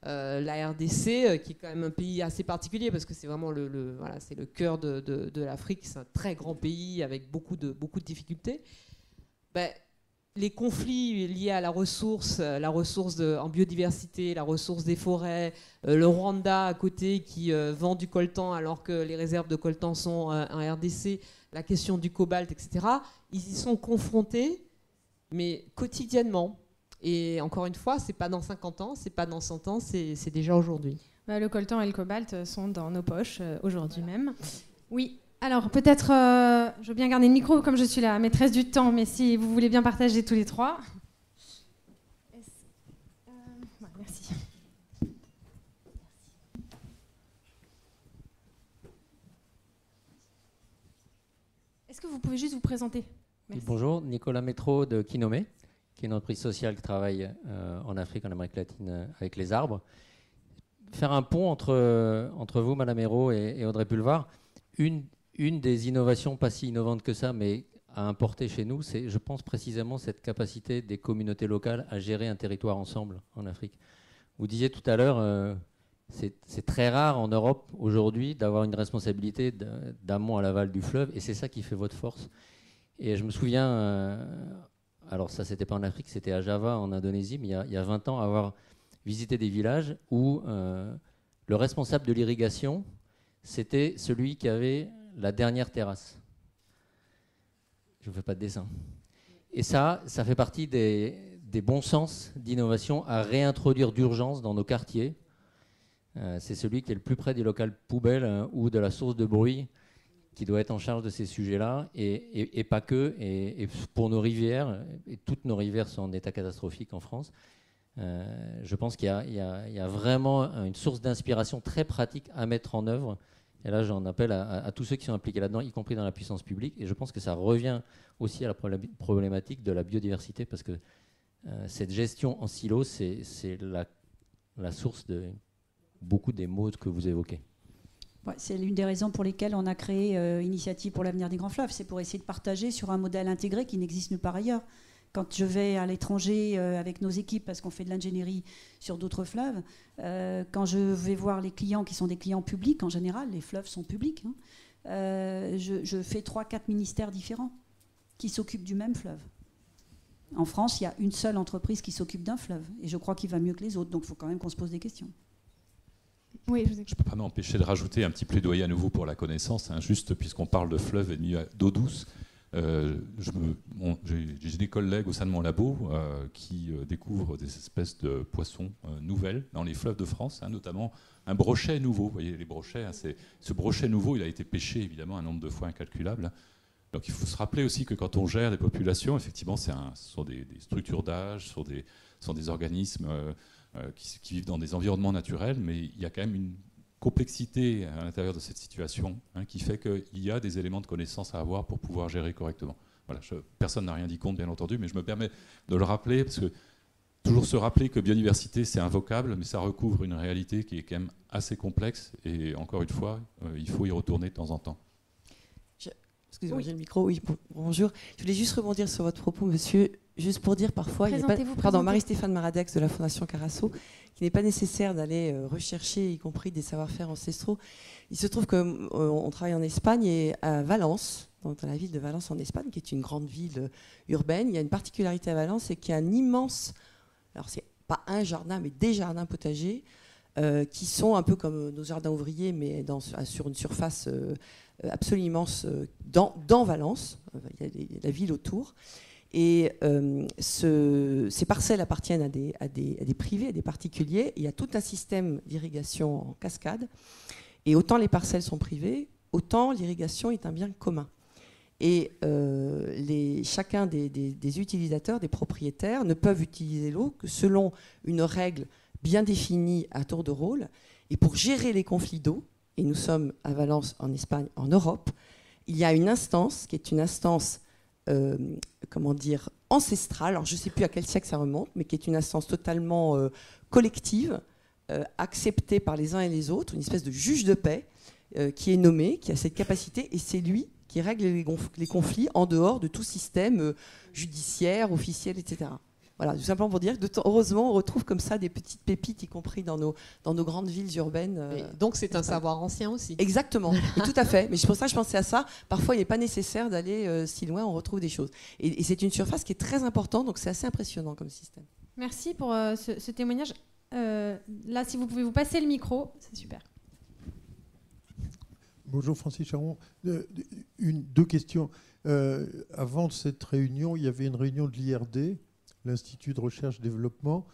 la RDC, qui est quand même un pays assez particulier, parce que c'est vraiment voilà, c'est le cœur de l'Afrique. C'est un très grand pays avec beaucoup de difficultés. Les conflits liés à la ressource en biodiversité, la ressource des forêts, le Rwanda à côté qui vend du coltan alors que les réserves de coltan sont en RDC, la question du cobalt, etc. Ils y sont confrontés, mais quotidiennement. Et encore une fois, c'est pas dans 50 ans, c'est pas dans 100 ans, c'est déjà aujourd'hui. Le coltan et le cobalt sont dans nos poches aujourd'hui même. Oui. Alors, peut-être, je veux bien garder le micro comme je suis la maîtresse du temps, mais si vous voulez bien partager tous les trois. Merci. Est-ce que vous pouvez juste vous présenter? Merci. Bonjour, Nicolas Métro de Kinomé, qui est une entreprise sociale qui travaille en Afrique, en Amérique latine, avec les arbres. Faire un pont entre vous, Madame Hérault, et Audrey Pulvar, une des innovations, pas si innovantes que ça, mais à importer chez nous, c'est, je pense, précisément cette capacité des communautés locales à gérer un territoire ensemble en Afrique. Vous disiez tout à l'heure, c'est très rare en Europe aujourd'hui d'avoir une responsabilité d'amont à l'aval du fleuve, et c'est ça qui fait votre force. Et je me souviens, alors ça c'était pas en Afrique, c'était à Java en Indonésie, mais il y a 20 ans, avoir visité des villages où le responsable de l'irrigation, c'était celui qui avait la dernière terrasse. Je ne fais pas de dessin. Et ça fait partie des bons sens d'innovation à réintroduire d'urgence dans nos quartiers. C'est celui qui est le plus près des locales poubelles ou de la source de bruit qui doit être en charge de ces sujets-là, et pas que. Et pour nos rivières, et toutes nos rivières sont en état catastrophique en France, je pense qu'il y a vraiment une source d'inspiration très pratique à mettre en œuvre. Et là, j'en appelle à tous ceux qui sont impliqués là-dedans, y compris dans la puissance publique. Et je pense que ça revient aussi à la problématique de la biodiversité, parce que cette gestion en silo, c'est la source de beaucoup des maux que vous évoquez. Ouais, c'est l'une des raisons pour lesquelles on a créé Initiative pour l'avenir des grands fleuves. C'est pour essayer de partager sur un modèle intégré qui n'existe nulle part ailleurs. Quand je vais à l'étranger avec nos équipes, parce qu'on fait de l'ingénierie sur d'autres fleuves, quand je vais voir les clients qui sont des clients publics, en général, les fleuves sont publics, hein, je fais 3-4 ministères différents qui s'occupent du même fleuve. En France, il y a une seule entreprise qui s'occupe d'un fleuve, et je crois qu'il va mieux que les autres, donc il faut quand même qu'on se pose des questions. Oui, je ne peux pas m'empêcher de rajouter un petit plaidoyer à nouveau pour la connaissance, hein, juste puisqu'on parle de fleuves et d'eau douce. J'ai des collègues au sein de mon labo qui découvrent des espèces de poissons nouvelles dans les fleuves de France, hein, notamment un brochet nouveau. Vous voyez les brochets, hein, ce brochet nouveau, il a été pêché évidemment un nombre de fois incalculable. Donc il faut se rappeler aussi que quand on gère des populations, effectivement, ce sont des structures d'âge, ce sont des organismes qui vivent dans des environnements naturels, mais il y a quand même une complexité à l'intérieur de cette situation, hein, qui fait qu'il y a des éléments de connaissance à avoir pour pouvoir gérer correctement. Voilà, personne n'a rien dit contre, bien entendu, mais je me permets de le rappeler, parce que toujours se rappeler que biodiversité, c'est un vocable, mais ça recouvre une réalité qui est quand même assez complexe, et encore une fois, il faut y retourner de temps en temps. Excusez-moi, j'ai le micro. Oui, bonjour. Je voulais juste rebondir sur votre propos, monsieur, juste pour dire parfois, Marie-Stéphane Maradex de la Fondation Carasso, qu'il n'est pas nécessaire d'aller rechercher, y compris des savoir-faire ancestraux. Il se trouve qu'on travaille en Espagne et à Valence, dans la ville de Valence en Espagne, qui est une grande ville urbaine. Il y a une particularité à Valence, c'est qu'il y a un immense, alors c'est pas un jardin, mais des jardins potagers qui sont un peu comme nos jardins ouvriers, mais sur une surface absolument immense dans Valence. Il y a la ville autour. Et ces parcelles appartiennent à des privés, à des particuliers. Il y a tout un système d'irrigation en cascade. Et autant les parcelles sont privées, autant l'irrigation est un bien commun. Et chacun des utilisateurs, des propriétaires, ne peuvent utiliser l'eau que selon une règle bien définie à tour de rôle. Et pour gérer les conflits d'eau, et nous sommes à Valence, en Espagne, en Europe, il y a une instance qui est une instance ancestrale, alors je ne sais plus à quel siècle ça remonte, mais qui est une instance totalement collective, acceptée par les uns et les autres, une espèce de juge de paix qui est nommé, qui a cette capacité, et c'est lui qui règle les conflits en dehors de tout système judiciaire, officiel, etc. Voilà, tout simplement pour dire que heureusement, on retrouve comme ça des petites pépites, y compris dans nos grandes villes urbaines. Donc c'est un savoir ancien aussi. Exactement, tout à fait. Mais c'est pour ça que je pensais à ça. Parfois, il n'est pas nécessaire d'aller si loin, on retrouve des choses. Et c'est une surface qui est très importante, donc c'est assez impressionnant comme système. Merci pour ce témoignage. Là, si vous pouvez vous passer le micro, c'est super. Bonjour Francis Charon. Deux questions. Avant cette réunion, il y avait une réunion de l'IRD, l'Institut de recherche et développement,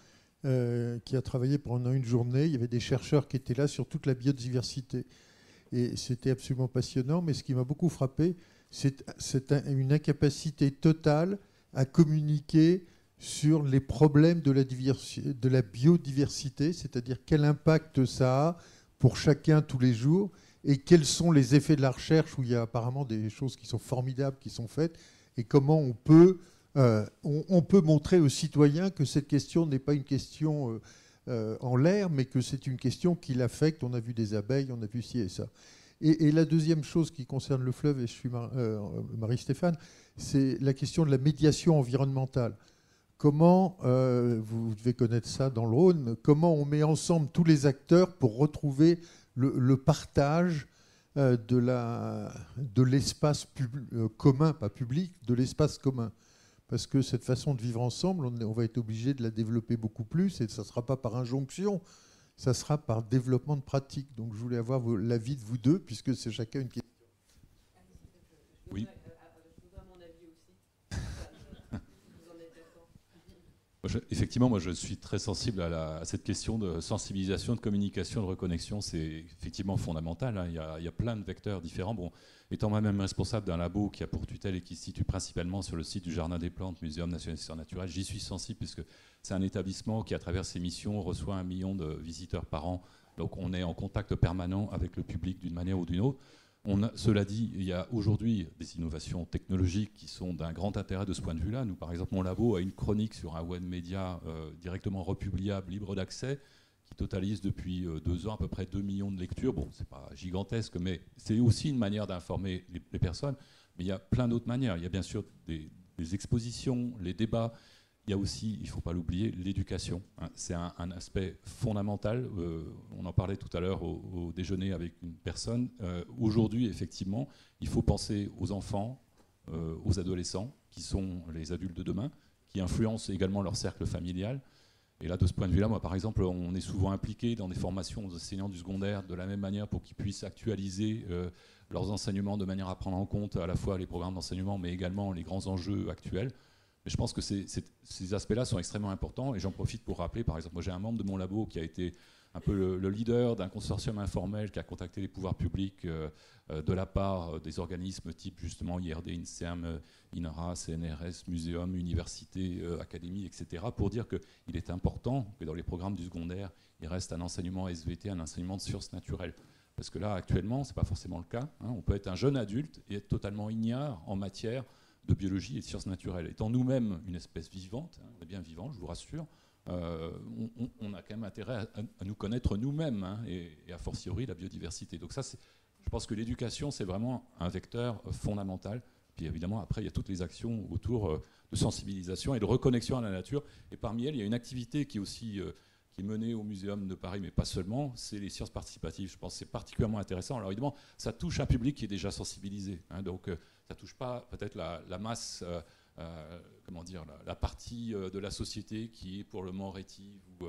qui a travaillé pendant une journée. Il y avait des chercheurs qui étaient là sur toute la biodiversité. Et c'était absolument passionnant. Mais ce qui m'a beaucoup frappé, c'est une incapacité totale à communiquer sur les problèmes de la biodiversité, c'est-à-dire quel impact ça a pour chacun tous les jours et quels sont les effets de la recherche, où il y a apparemment des choses qui sont formidables qui sont faites, et comment on peut montrer aux citoyens que cette question n'est pas une question en l'air, mais que c'est une question qui l'affecte. On a vu des abeilles, on a vu ci et ça. Et la deuxième chose qui concerne le fleuve, et je suis Marie-Stéphane, c'est la question de la médiation environnementale. Comment, vous devez connaître ça dans le Rhône, comment on met ensemble tous les acteurs pour retrouver le partage de l'espace commun, pas public, de l'espace commun. Parce que cette façon de vivre ensemble, on va être obligé de la développer beaucoup plus, et ça ne sera pas par injonction, ça sera par développement de pratique. Donc je voulais avoir l'avis de vous deux, puisque c'est chacun une question. Oui. Effectivement, moi je suis très sensible à cette question de sensibilisation, de communication, de reconnexion. C'est effectivement fondamental, hein. Il y a plein de vecteurs différents. Bon, étant moi-même responsable d'un labo qui a pour tutelle et qui se situe principalement sur le site du Jardin des Plantes, Muséum national d'histoire naturelle, j'y suis sensible puisque c'est un établissement qui, à travers ses missions, reçoit 1 million de visiteurs par an. Donc on est en contact permanent avec le public d'une manière ou d'une autre. Cela dit, il y a aujourd'hui des innovations technologiques qui sont d'un grand intérêt de ce point de vue-là. Nous, par exemple, mon labo a une chronique sur un web média directement republiable, libre d'accès, qui totalise depuis 2 ans à peu près 2 millions de lectures. Bon, c'est pas gigantesque, mais c'est aussi une manière d'informer les personnes. Mais il y a plein d'autres manières. Il y a bien sûr des expositions, les débats. Il y a aussi, il ne faut pas l'oublier, l'éducation. C'est un aspect fondamental. On en parlait tout à l'heure au déjeuner avec une personne. Aujourd'hui, effectivement, il faut penser aux enfants, aux adolescents, qui sont les adultes de demain, qui influencent également leur cercle familial. Et là, de ce point de vue-là, moi, par exemple, on est souvent impliqué dans des formations aux enseignants du secondaire de la même manière pour qu'ils puissent actualiser leurs enseignements de manière à prendre en compte à la fois les programmes d'enseignement, mais également les grands enjeux actuels. Mais je pense que ces aspects-là sont extrêmement importants, et j'en profite pour rappeler, par exemple, moi j'ai un membre de mon labo qui a été un peu le leader d'un consortium informel qui a contacté les pouvoirs publics de la part des organismes type justement IRD, INSERM, INRA, CNRS, Muséum, Université, Académie, etc., pour dire qu'il est important que dans les programmes du secondaire, il reste un enseignement SVT, un enseignement de sciences naturelles. Parce que là, actuellement, ce n'est pas forcément le cas. Hein. On peut être un jeune adulte et être totalement ignare en matière de biologie et de sciences naturelles. Étant nous-mêmes une espèce vivante, on est bien vivant, je vous rassure, on a quand même intérêt à nous connaître nous-mêmes, hein, et a fortiori la biodiversité. Donc ça, je pense que l'éducation, c'est vraiment un vecteur fondamental. Puis évidemment, après, il y a toutes les actions autour de sensibilisation et de reconnexion à la nature. Et parmi elles, il y a une activité qui est aussi qui est menée au Muséum de Paris, mais pas seulement, c'est les sciences participatives. Je pense que c'est particulièrement intéressant. Alors évidemment, ça touche un public qui est déjà sensibilisé, hein, donc ça ne touche pas peut-être la masse, comment dire, la partie de la société qui est pour le moment rétive ou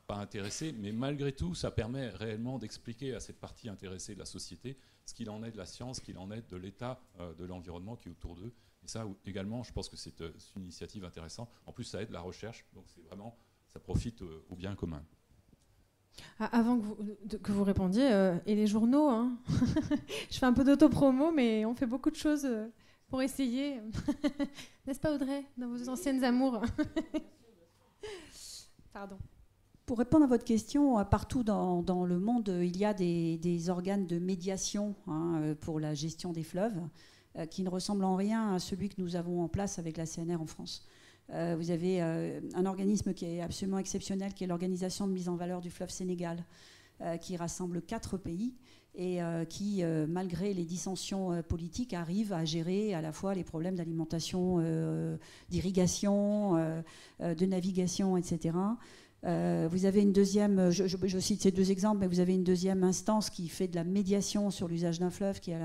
pas intéressée, mais malgré tout, ça permet réellement d'expliquer à cette partie intéressée de la société ce qu'il en est de la science, ce qu'il en est de l'état de l'environnement qui est autour d'eux. Et ça également, je pense que c'est une initiative intéressante. En plus, ça aide la recherche, donc c'est vraiment, ça profite au bien commun. Avant que vous répondiez, et les journaux, hein. Je fais un peu d'autopromo, mais on fait beaucoup de choses pour essayer. N'est-ce pas, Audrey, dans vos anciennes amours? Pardon. Pour répondre à votre question, partout dans le monde, il y a des organes de médiation, hein, pour la gestion des fleuves, qui ne ressemblent en rien à celui que nous avons en place avec la CNR en France. Vous avez un organisme qui est absolument exceptionnel, qui est l'Organisation de mise en valeur du fleuve Sénégal, qui rassemble 4 pays et qui, malgré les dissensions politiques, arrive à gérer à la fois les problèmes d'alimentation, d'irrigation, de navigation, etc. Vous avez une deuxième, je cite ces 2 exemples, mais vous avez une deuxième instance qui fait de la médiation sur l'usage d'un fleuve, qui est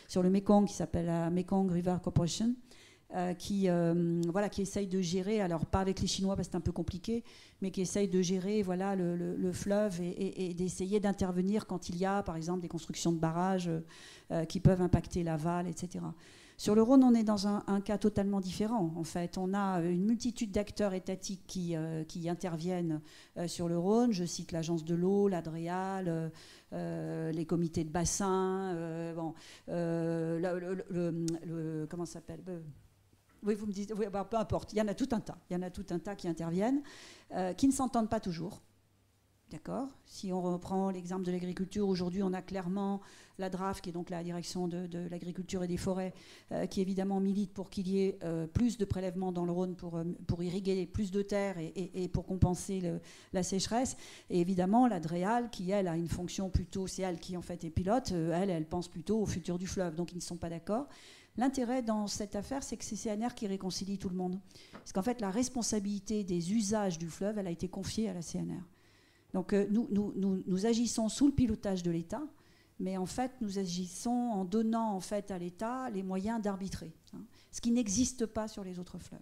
sur le Mekong, qui s'appelle la Mekong River Corporation, qui essaye de gérer, alors pas avec les Chinois parce que c'est un peu compliqué, mais qui essaye de gérer le fleuve et d'essayer d'intervenir quand il y a, par exemple, des constructions de barrages qui peuvent impacter l'aval, etc. Sur le Rhône, on est dans un cas totalement différent. En fait, on a une multitude d'acteurs étatiques qui interviennent sur le Rhône. Je cite l'Agence de l'eau, l'Adréal, les comités de bassin, comment ça s'appelle ? Oui, vous me dites, oui, peu importe, il y en a tout un tas. Il y en a tout un tas qui interviennent, qui ne s'entendent pas toujours. D'accord. Si on reprend l'exemple de l'agriculture, aujourd'hui on a clairement la DRAF, qui est donc la direction de l'agriculture et des forêts, qui évidemment milite pour qu'il y ait plus de prélèvements dans le Rhône pour irriguer plus de terres et pour compenser la sécheresse. Et évidemment la DREAL, qui elle a une fonction plutôt, c'est elle qui en fait est pilote, elle pense plutôt au futur du fleuve, donc ils ne sont pas d'accord. L'intérêt dans cette affaire, c'est que c'est CNR qui réconcilie tout le monde. Parce qu'en fait la responsabilité des usages du fleuve, elle a été confiée à la CNR. Donc nous agissons sous le pilotage de l'État, Mais en fait, nous agissons en donnant en fait à l'État les moyens d'arbitrer, ce qui n'existe pas sur les autres fleuves.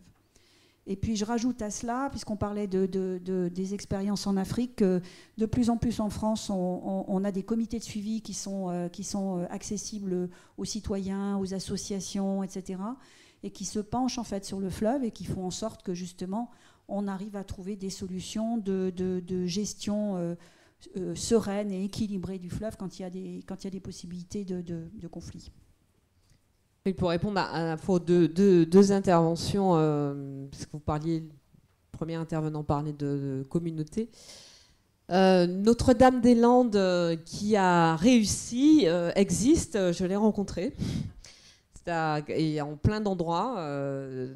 Et puis je rajoute à cela, puisqu'on parlait des expériences en Afrique, que de plus en plus en France, on a des comités de suivi qui sont accessibles aux citoyens, aux associations, etc., et qui se penchent en fait sur le fleuve et qui font en sorte que justement on arrive à trouver des solutions de gestion sereine et équilibrée du fleuve quand il y a des possibilités de conflits. Et pour répondre à la fois deux interventions, parce que vous parliez, le premier intervenant parlait de communauté. Notre-Dame-des-Landes qui a réussi existe, je l'ai rencontré. Et en plein d'endroits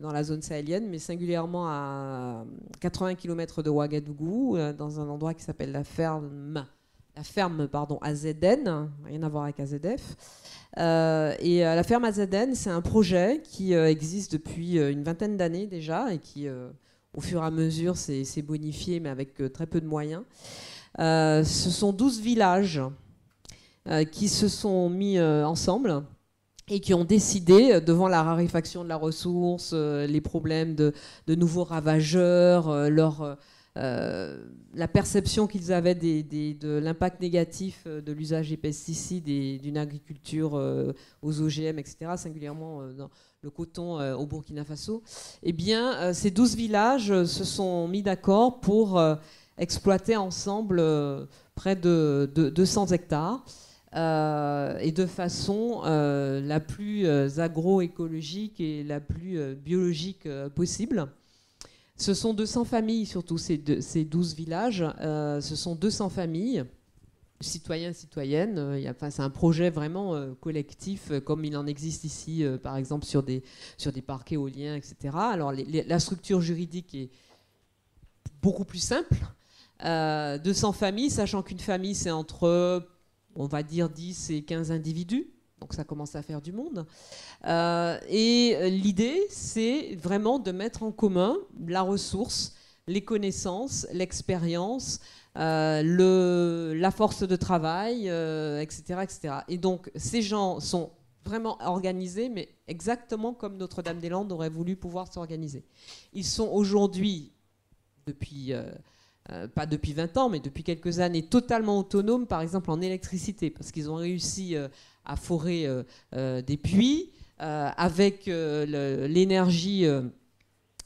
dans la zone sahélienne, mais singulièrement à 80 km de Ouagadougou, dans un endroit qui s'appelle la ferme AZN, rien à voir avec AZF. Et la ferme AZN, c'est un projet qui existe depuis une vingtaine d'années déjà et qui, au fur et à mesure, s'est bonifié, mais avec très peu de moyens. Ce sont 12 villages qui se sont mis ensemble et qui ont décidé, devant la raréfaction de la ressource, les problèmes de nouveaux ravageurs, la perception qu'ils avaient de l'impact négatif de l'usage des pesticides et d'une agriculture aux OGM, etc., singulièrement dans le coton au Burkina Faso, eh bien, ces 12 villages se sont mis d'accord pour exploiter ensemble près de 200 hectares. Et de façon la plus agroécologique et la plus biologique possible. Ce sont 200 familles, surtout ces 12 villages. Ce sont 200 familles, citoyens et citoyennes. C'est un projet vraiment collectif, comme il en existe ici, par exemple, sur des parcs éoliens, etc. Alors, la structure juridique est beaucoup plus simple. 200 familles, sachant qu'une famille, c'est entre, on va dire, 10 et 15 individus. Donc ça commence à faire du monde. Et l'idée, c'est vraiment de mettre en commun la ressource, les connaissances, l'expérience, la force de travail, etc., etc. Et donc ces gens sont vraiment organisés, mais exactement comme Notre-Dame-des-Landes aurait voulu pouvoir s'organiser. Ils sont aujourd'hui, depuis... pas depuis 20 ans, mais depuis quelques années, totalement autonomes, par exemple en électricité, parce qu'ils ont réussi à forer des puits avec l'énergie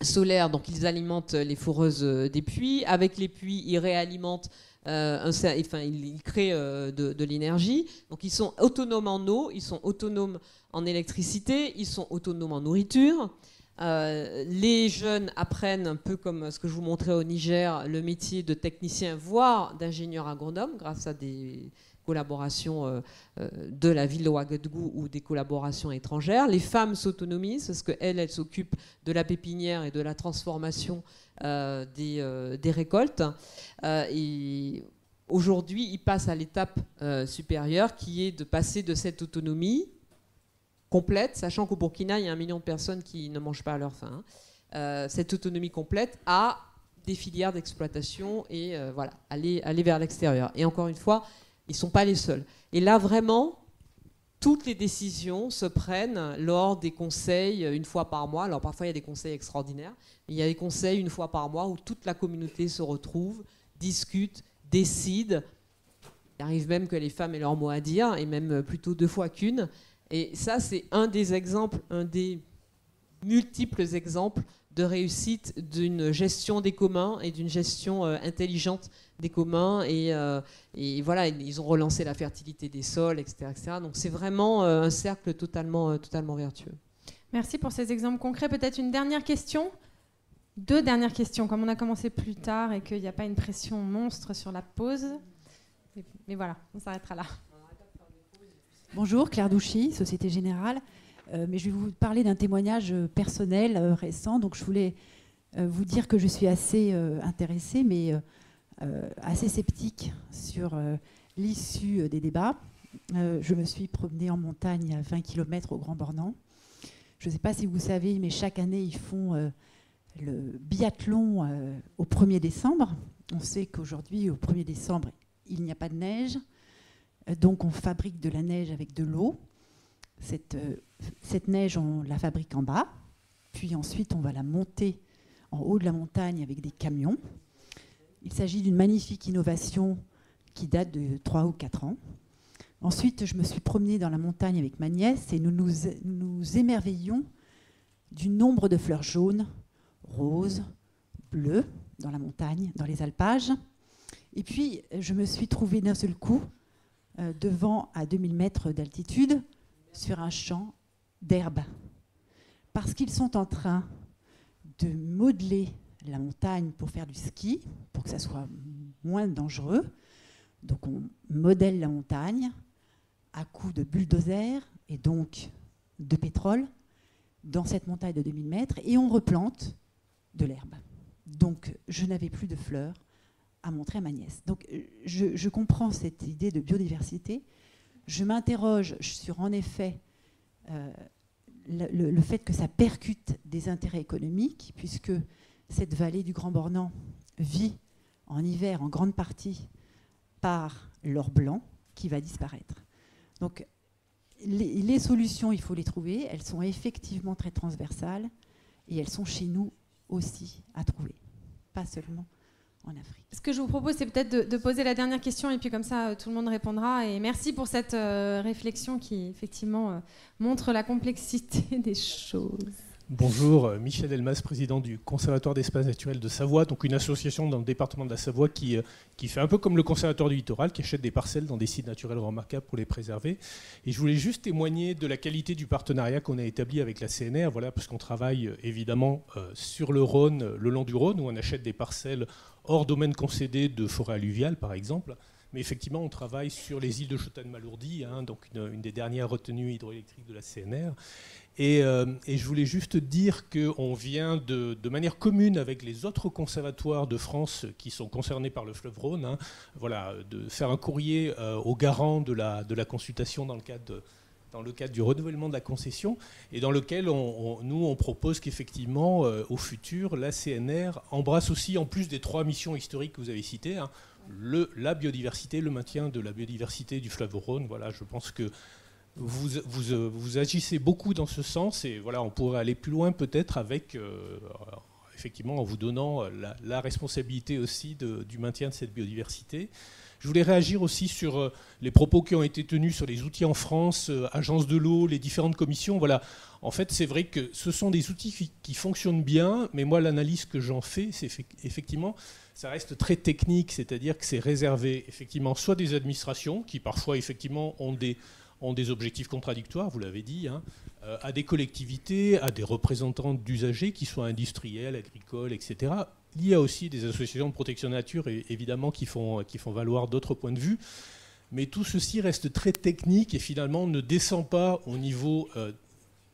solaire, donc ils alimentent les foreuses des puits. Avec les puits, ils réalimentent, ils créent de l'énergie. Donc ils sont autonomes en eau, ils sont autonomes en électricité, ils sont autonomes en nourriture. Les jeunes apprennent un peu comme ce que je vous montrais au Niger, le métier de technicien, voire d'ingénieur agronome, grâce à des collaborations de la ville de Ouagadougou ou des collaborations étrangères. Les femmes s'autonomisent parce qu'elles s'occupent de la pépinière et de la transformation des récoltes. Et aujourd'hui, ils passent à l'étape supérieure qui est de passer de cette autonomie complète, sachant qu'au Burkina, il y a 1 million de personnes qui ne mangent pas à leur faim. Cette autonomie complète à des filières d'exploitation et voilà, aller vers l'extérieur. Et encore une fois, ils ne sont pas les seuls. Et là, vraiment, toutes les décisions se prennent lors des conseils une fois par mois. Alors parfois, il y a des conseils extraordinaires, mais il y a des conseils une fois par mois où toute la communauté se retrouve, discute, décide. Il arrive même que les femmes aient leur mot à dire, et même plutôt 2 fois qu'une. Et ça, c'est un des exemples, un des multiples exemples de réussite d'une gestion des communs et d'une gestion intelligente des communs. Et voilà, ils ont relancé la fertilité des sols, etc. etc. Donc c'est vraiment un cercle totalement vertueux. Merci pour ces exemples concrets. Peut-être une dernière question ? 2 dernières questions, comme on a commencé plus tard et qu'il n'y a pas une pression monstre sur la pause. Mais voilà, on s'arrêtera là. Bonjour, Claire Douchy, Société Générale. Mais je vais vous parler d'un témoignage personnel récent. Donc je voulais vous dire que je suis assez intéressée, mais assez sceptique sur l'issue des débats. Je me suis promenée en montagne à 20 km au Grand Bornand. Je ne sais pas si vous savez, mais chaque année, ils font le biathlon au 1er décembre. On sait qu'aujourd'hui, au 1er décembre, il n'y a pas de neige. Donc on fabrique de la neige avec de l'eau. Cette neige, on la fabrique en bas, puis ensuite on va la monter en haut de la montagne avec des camions. Il s'agit d'une magnifique innovation qui date de 3 ou 4 ans. Ensuite, je me suis promenée dans la montagne avec ma nièce et nous nous émerveillions du nombre de fleurs jaunes, roses, bleues dans la montagne, dans les alpages. Et puis, je me suis trouvée d'un seul coup devant, à 2000 mètres d'altitude, sur un champ d'herbes. Parce qu'ils sont en train de modeler la montagne pour faire du ski, pour que ça soit moins dangereux. Donc on modèle la montagne à coups de bulldozer et donc de pétrole dans cette montagne de 2000 mètres et on replante de l'herbe. Donc je n'avais plus de fleurs à montrer à ma nièce. Donc je comprends cette idée de biodiversité. Je m'interroge sur en effet le fait que ça percute des intérêts économiques, puisque cette vallée du Grand Bornand vit en hiver en grande partie par l'or blanc qui va disparaître. Donc les solutions, il faut les trouver. Elles sont effectivement très transversales et elles sont chez nous aussi à trouver, pas seulement en Afrique. Ce que je vous propose, c'est peut-être de poser la dernière question et puis comme ça, tout le monde répondra. Et merci pour cette réflexion qui, effectivement, montre la complexité des choses. Bonjour, Michel Elmas, président du Conservatoire d'espaces naturels de Savoie, donc une association dans le département de la Savoie qui fait un peu comme le Conservatoire du littoral, qui achète des parcelles dans des sites naturels remarquables pour les préserver. Et je voulais juste témoigner de la qualité du partenariat qu'on a établi avec la CNR, voilà, parce qu'on travaille évidemment sur le Rhône, le long du Rhône, où on achète des parcelles hors domaine concédé de forêt alluviale, par exemple. Mais effectivement, on travaille sur les îles de Chotan-Malourdi, donc une des dernières retenues hydroélectriques de la CNR. Et je voulais juste dire qu'on vient de manière commune avec les autres conservatoires de France qui sont concernés par le fleuve Rhône, voilà, de faire un courrier aux garants de la consultation dans le cadre du renouvellement de la concession, et dans lequel nous on propose qu'effectivement, au futur, la CNR embrasse aussi, en plus des 3 missions historiques que vous avez citées, la biodiversité, le maintien de la biodiversité du fleuve Rhône. Voilà, je pense que vous agissez beaucoup dans ce sens, et voilà, on pourrait aller plus loin peut-être avec, effectivement, en vous donnant la responsabilité aussi du maintien de cette biodiversité. Je voulais réagir aussi sur les propos qui ont été tenus sur les outils en France, agences de l'eau, les différentes commissions. Voilà. En fait, c'est vrai que ce sont des outils qui fonctionnent bien, mais moi, l'analyse que j'en fais, c'est effectivement, ça reste très technique, c'est-à-dire que c'est réservé, effectivement, soit des administrations qui, parfois, effectivement, ont des objectifs contradictoires, vous l'avez dit, à des collectivités, à des représentants d'usagers, qui soient industriels, agricoles, etc. Il y a aussi des associations de protection de nature, évidemment, qui font valoir d'autres points de vue. Mais tout ceci reste très technique et finalement ne descend pas au niveau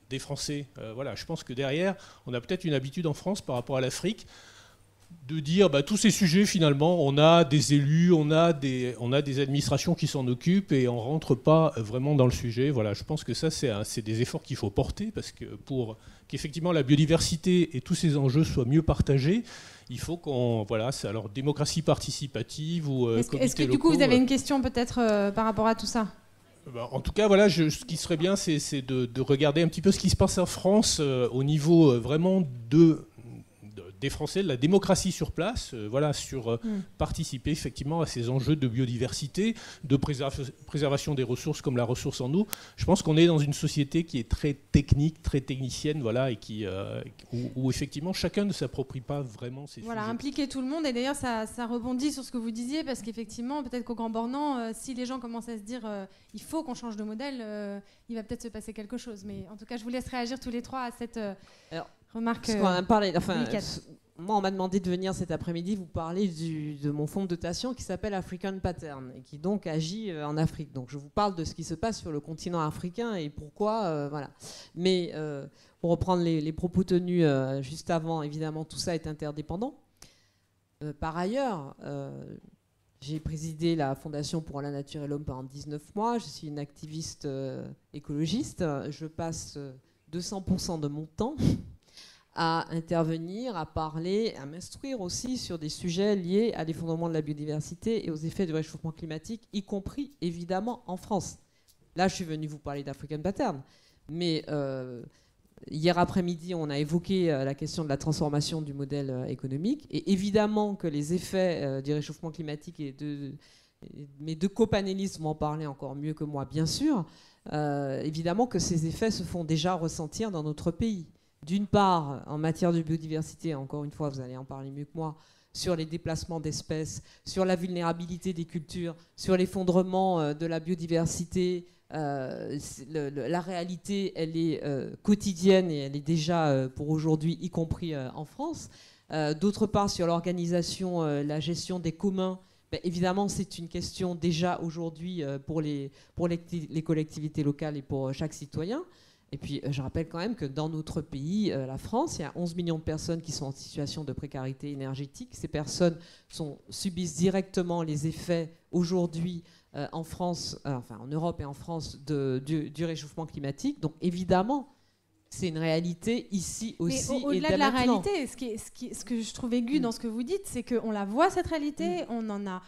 des Français. Voilà, je pense que derrière, on a peut-être une habitude en France par rapport à l'Afrique de dire tous ces sujets, finalement, on a des élus, on a des administrations qui s'en occupent et on ne rentre pas vraiment dans le sujet. Voilà, je pense que ça, c'est des efforts qu'il faut porter, parce que pour qu'effectivement la biodiversité et tous ces enjeux soient mieux partagés, il faut qu'on... Voilà, c'est alors démocratie participative ou Est-ce que du coup, vous avez une question peut-être par rapport à tout ça ? En tout cas, voilà, ce qui serait bien, c'est de regarder un petit peu ce qui se passe en France au niveau vraiment des Français, de la démocratie sur place, voilà, sur participer effectivement à ces enjeux de biodiversité, de préservation des ressources comme la ressource en eau. Je pense qu'on est dans une société qui est très technique, très technicienne, voilà, et où effectivement chacun ne s'approprie pas vraiment ces sujets. Voilà, impliquer tout le monde, et d'ailleurs ça rebondit sur ce que vous disiez, parce qu'effectivement, peut-être qu'au Grand Bornand, si les gens commencent à se dire il faut qu'on change de modèle, il va peut-être se passer quelque chose. Mais en tout cas, je vous laisse réagir tous les trois à cette... remarque. Parce qu'on a parlé, moi, on m'a demandé de venir cet après-midi vous parler de mon fonds de dotation qui s'appelle African Pattern et qui donc agit en Afrique. Donc, je vous parle de ce qui se passe sur le continent africain et pourquoi, voilà. Mais pour reprendre les propos tenus juste avant, évidemment, tout ça est interdépendant. Par ailleurs, j'ai présidé la Fondation pour la Nature et l'Homme pendant 19 mois. Je suis une activiste écologiste. Je passe 200% de mon temps à intervenir, à parler, à m'instruire aussi sur des sujets liés à l'effondrement de la biodiversité et aux effets du réchauffement climatique, y compris évidemment en France. Là, je suis venue vous parler d'African Pattern, mais hier après-midi, on a évoqué la question de la transformation du modèle économique, et évidemment que les effets du réchauffement climatique mes deux copanélistes vont en parler encore mieux que moi, bien sûr. Évidemment que ces effets se font déjà ressentir dans notre pays. D'une part, en matière de biodiversité, encore une fois, vous allez en parler mieux que moi, sur les déplacements d'espèces, sur la vulnérabilité des cultures, sur l'effondrement de la biodiversité. La réalité, elle est quotidienne et elle est déjà pour aujourd'hui, y compris en France. D'autre part, sur l'organisation, la gestion des communs, évidemment, c'est une question déjà aujourd'hui pour les collectivités locales et pour chaque citoyen. Et puis, je rappelle quand même que dans notre pays, la France, il y a 11 millions de personnes qui sont en situation de précarité énergétique. Ces personnes subissent directement les effets aujourd'hui en France, en Europe et en France du réchauffement climatique. Donc, évidemment, c'est une réalité ici aussi. Mais au-delà de la réalité, ce que je trouve aigu dans ce que vous dites, c'est qu'on la voit, cette réalité, on en a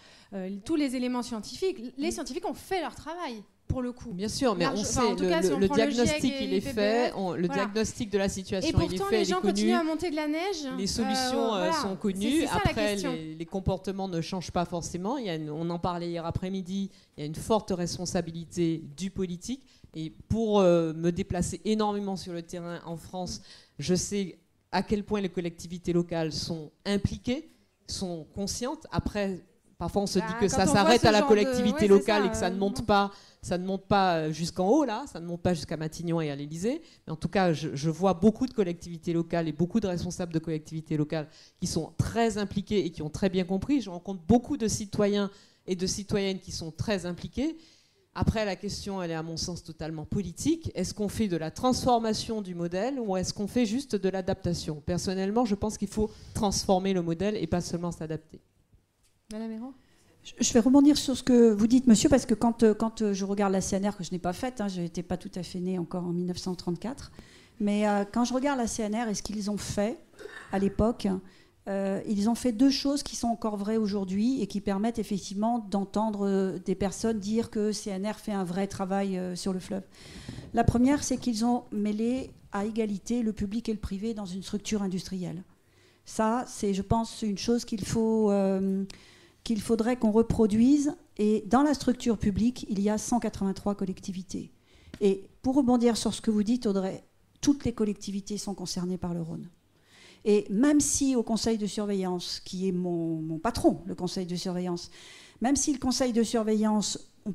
tous les éléments scientifiques. Les scientifiques ont fait leur travail. Pour le coup. Bien sûr, mais on sait, le diagnostic, il est fait, le diagnostic de la situation, il est fait, il est connu. Et pourtant, les gens continuent à monter de la neige. Les solutions sont connues. Après, les comportements ne changent pas forcément. On en parlait hier après-midi, il y a une forte responsabilité du politique. Et pour me déplacer énormément sur le terrain en France, je sais à quel point les collectivités locales sont impliquées, sont conscientes. Après, parfois, on se dit que ça s'arrête à la collectivité locale et que ça ne monte pas. Ça ne monte pas jusqu'en haut, là, ça ne monte pas jusqu'à Matignon et à l'Élysée. Mais en tout cas, je vois beaucoup de collectivités locales et beaucoup de responsables de collectivités locales qui sont très impliqués et qui ont très bien compris. Je rencontre beaucoup de citoyens et de citoyennes qui sont très impliqués. Après, la question, elle est à mon sens totalement politique. Est-ce qu'on fait de la transformation du modèle ou est-ce qu'on fait juste de l'adaptation ? Personnellement, je pense qu'il faut transformer le modèle et pas seulement s'adapter. Madame Hérault ? Je vais rebondir sur ce que vous dites, monsieur, parce que quand je regarde la CNR, que je n'ai pas faite, je n'étais pas tout à fait née encore en 1934, mais quand je regarde la CNR et ce qu'ils ont fait à l'époque, ils ont fait deux choses qui sont encore vraies aujourd'hui et qui permettent effectivement d'entendre des personnes dire que CNR fait un vrai travail sur le fleuve. La première, c'est qu'ils ont mêlé à égalité le public et le privé dans une structure industrielle. Ça, c'est, je pense, une chose qu'il faudrait qu'on reproduise. Et dans la structure publique, il y a 183 collectivités. Et pour rebondir sur ce que vous dites, Audrey, toutes les collectivités sont concernées par le Rhône. Et même si au conseil de surveillance, qui est mon patron, le conseil de surveillance, même si le conseil de surveillance, on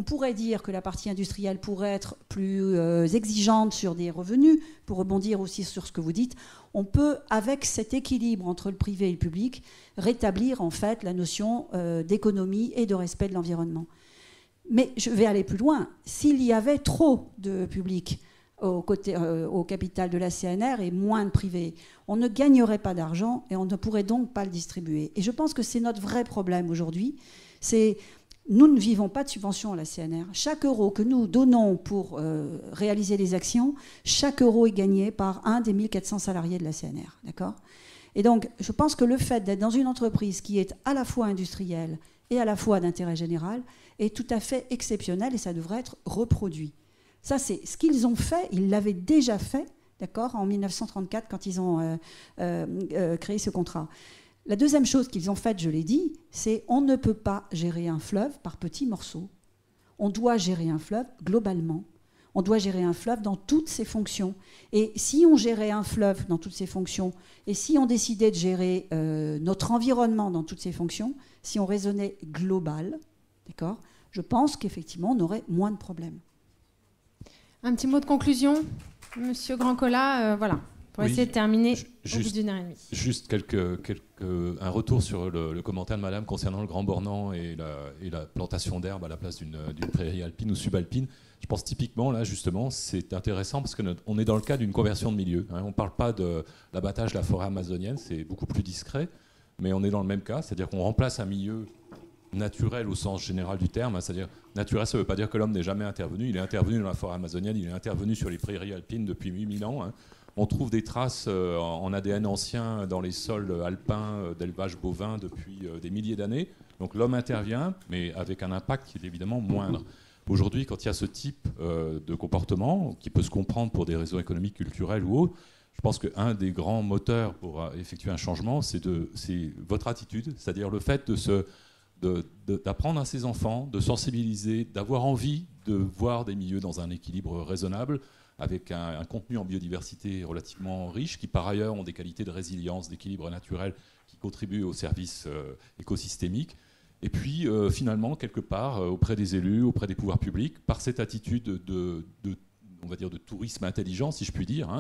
pourrait dire que la partie industrielle pourrait être plus exigeante sur des revenus, pour rebondir aussi sur ce que vous dites, on peut, avec cet équilibre entre le privé et le public, rétablir en fait la notion d'économie et de respect de l'environnement. Mais je vais aller plus loin. S'il y avait trop de public au capital de la CNR et moins de privé, on ne gagnerait pas d'argent et on ne pourrait donc pas le distribuer. Et je pense que c'est notre vrai problème aujourd'hui. Nous ne vivons pas de subventions à la CNR. Chaque euro que nous donnons pour réaliser les actions, chaque euro est gagné par un des 1400 salariés de la CNR. D'accord ? Et donc, je pense que le fait d'être dans une entreprise qui est à la fois industrielle et à la fois d'intérêt général est tout à fait exceptionnel et ça devrait être reproduit. Ça, c'est ce qu'ils ont fait. Ils l'avaient déjà fait, d'accord, en 1934, quand ils ont créé ce contrat. La deuxième chose qu'ils ont faite, je l'ai dit, c'est on ne peut pas gérer un fleuve par petits morceaux. On doit gérer un fleuve globalement. On doit gérer un fleuve dans toutes ses fonctions. Et si on gérait un fleuve dans toutes ses fonctions, et si on décidait de gérer notre environnement dans toutes ses fonctions, si on raisonnait global, d'accord, je pense qu'effectivement, on aurait moins de problèmes. Un petit mot de conclusion, Monsieur Grandcola, voilà, pour essayer de terminer au bout d'une heure et demie. Juste un retour sur le commentaire de Madame concernant le Grand Bornand et la plantation d'herbe à la place d'une prairie alpine ou subalpine. Je pense typiquement, là, justement, c'est intéressant parce qu'on est dans le cas d'une conversion de milieu. On ne parle pas de l'abattage de la forêt amazonienne, c'est beaucoup plus discret, mais on est dans le même cas, c'est-à-dire qu'on remplace un milieu naturel au sens général du terme, c'est-à-dire naturel, ça ne veut pas dire que l'homme n'est jamais intervenu, il est intervenu dans la forêt amazonienne, il est intervenu sur les prairies alpines depuis 8000 ans. On trouve des traces en ADN ancien dans les sols alpins d'élevage bovin depuis des milliers d'années. Donc l'homme intervient, mais avec un impact qui est évidemment moindre. Aujourd'hui, quand il y a ce type de comportement, qui peut se comprendre pour des raisons économiques, culturelles ou autres, je pense qu'un des grands moteurs pour effectuer un changement, c'est votre attitude, c'est-à-dire le fait d'apprendre à ses enfants, de sensibiliser, d'avoir envie de voir des milieux dans un équilibre raisonnable, avec un contenu en biodiversité relativement riche, qui par ailleurs ont des qualités de résilience, d'équilibre naturel, qui contribuent au service écosystémique. Et puis, finalement, quelque part, auprès des élus, auprès des pouvoirs publics, par cette attitude on va dire de tourisme intelligent, si je puis dire,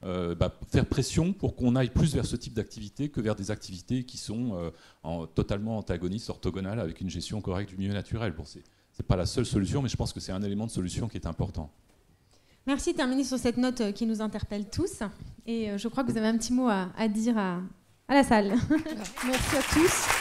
faire pression pour qu'on aille plus vers ce type d'activité que vers des activités qui sont totalement antagonistes, orthogonales, avec une gestion correcte du milieu naturel. Bon, c'est pas la seule solution, mais je pense que c'est un élément de solution qui est important. Merci de terminer sur cette note qui nous interpelle tous. Et je crois que vous avez un petit mot à dire à la salle. Merci à tous.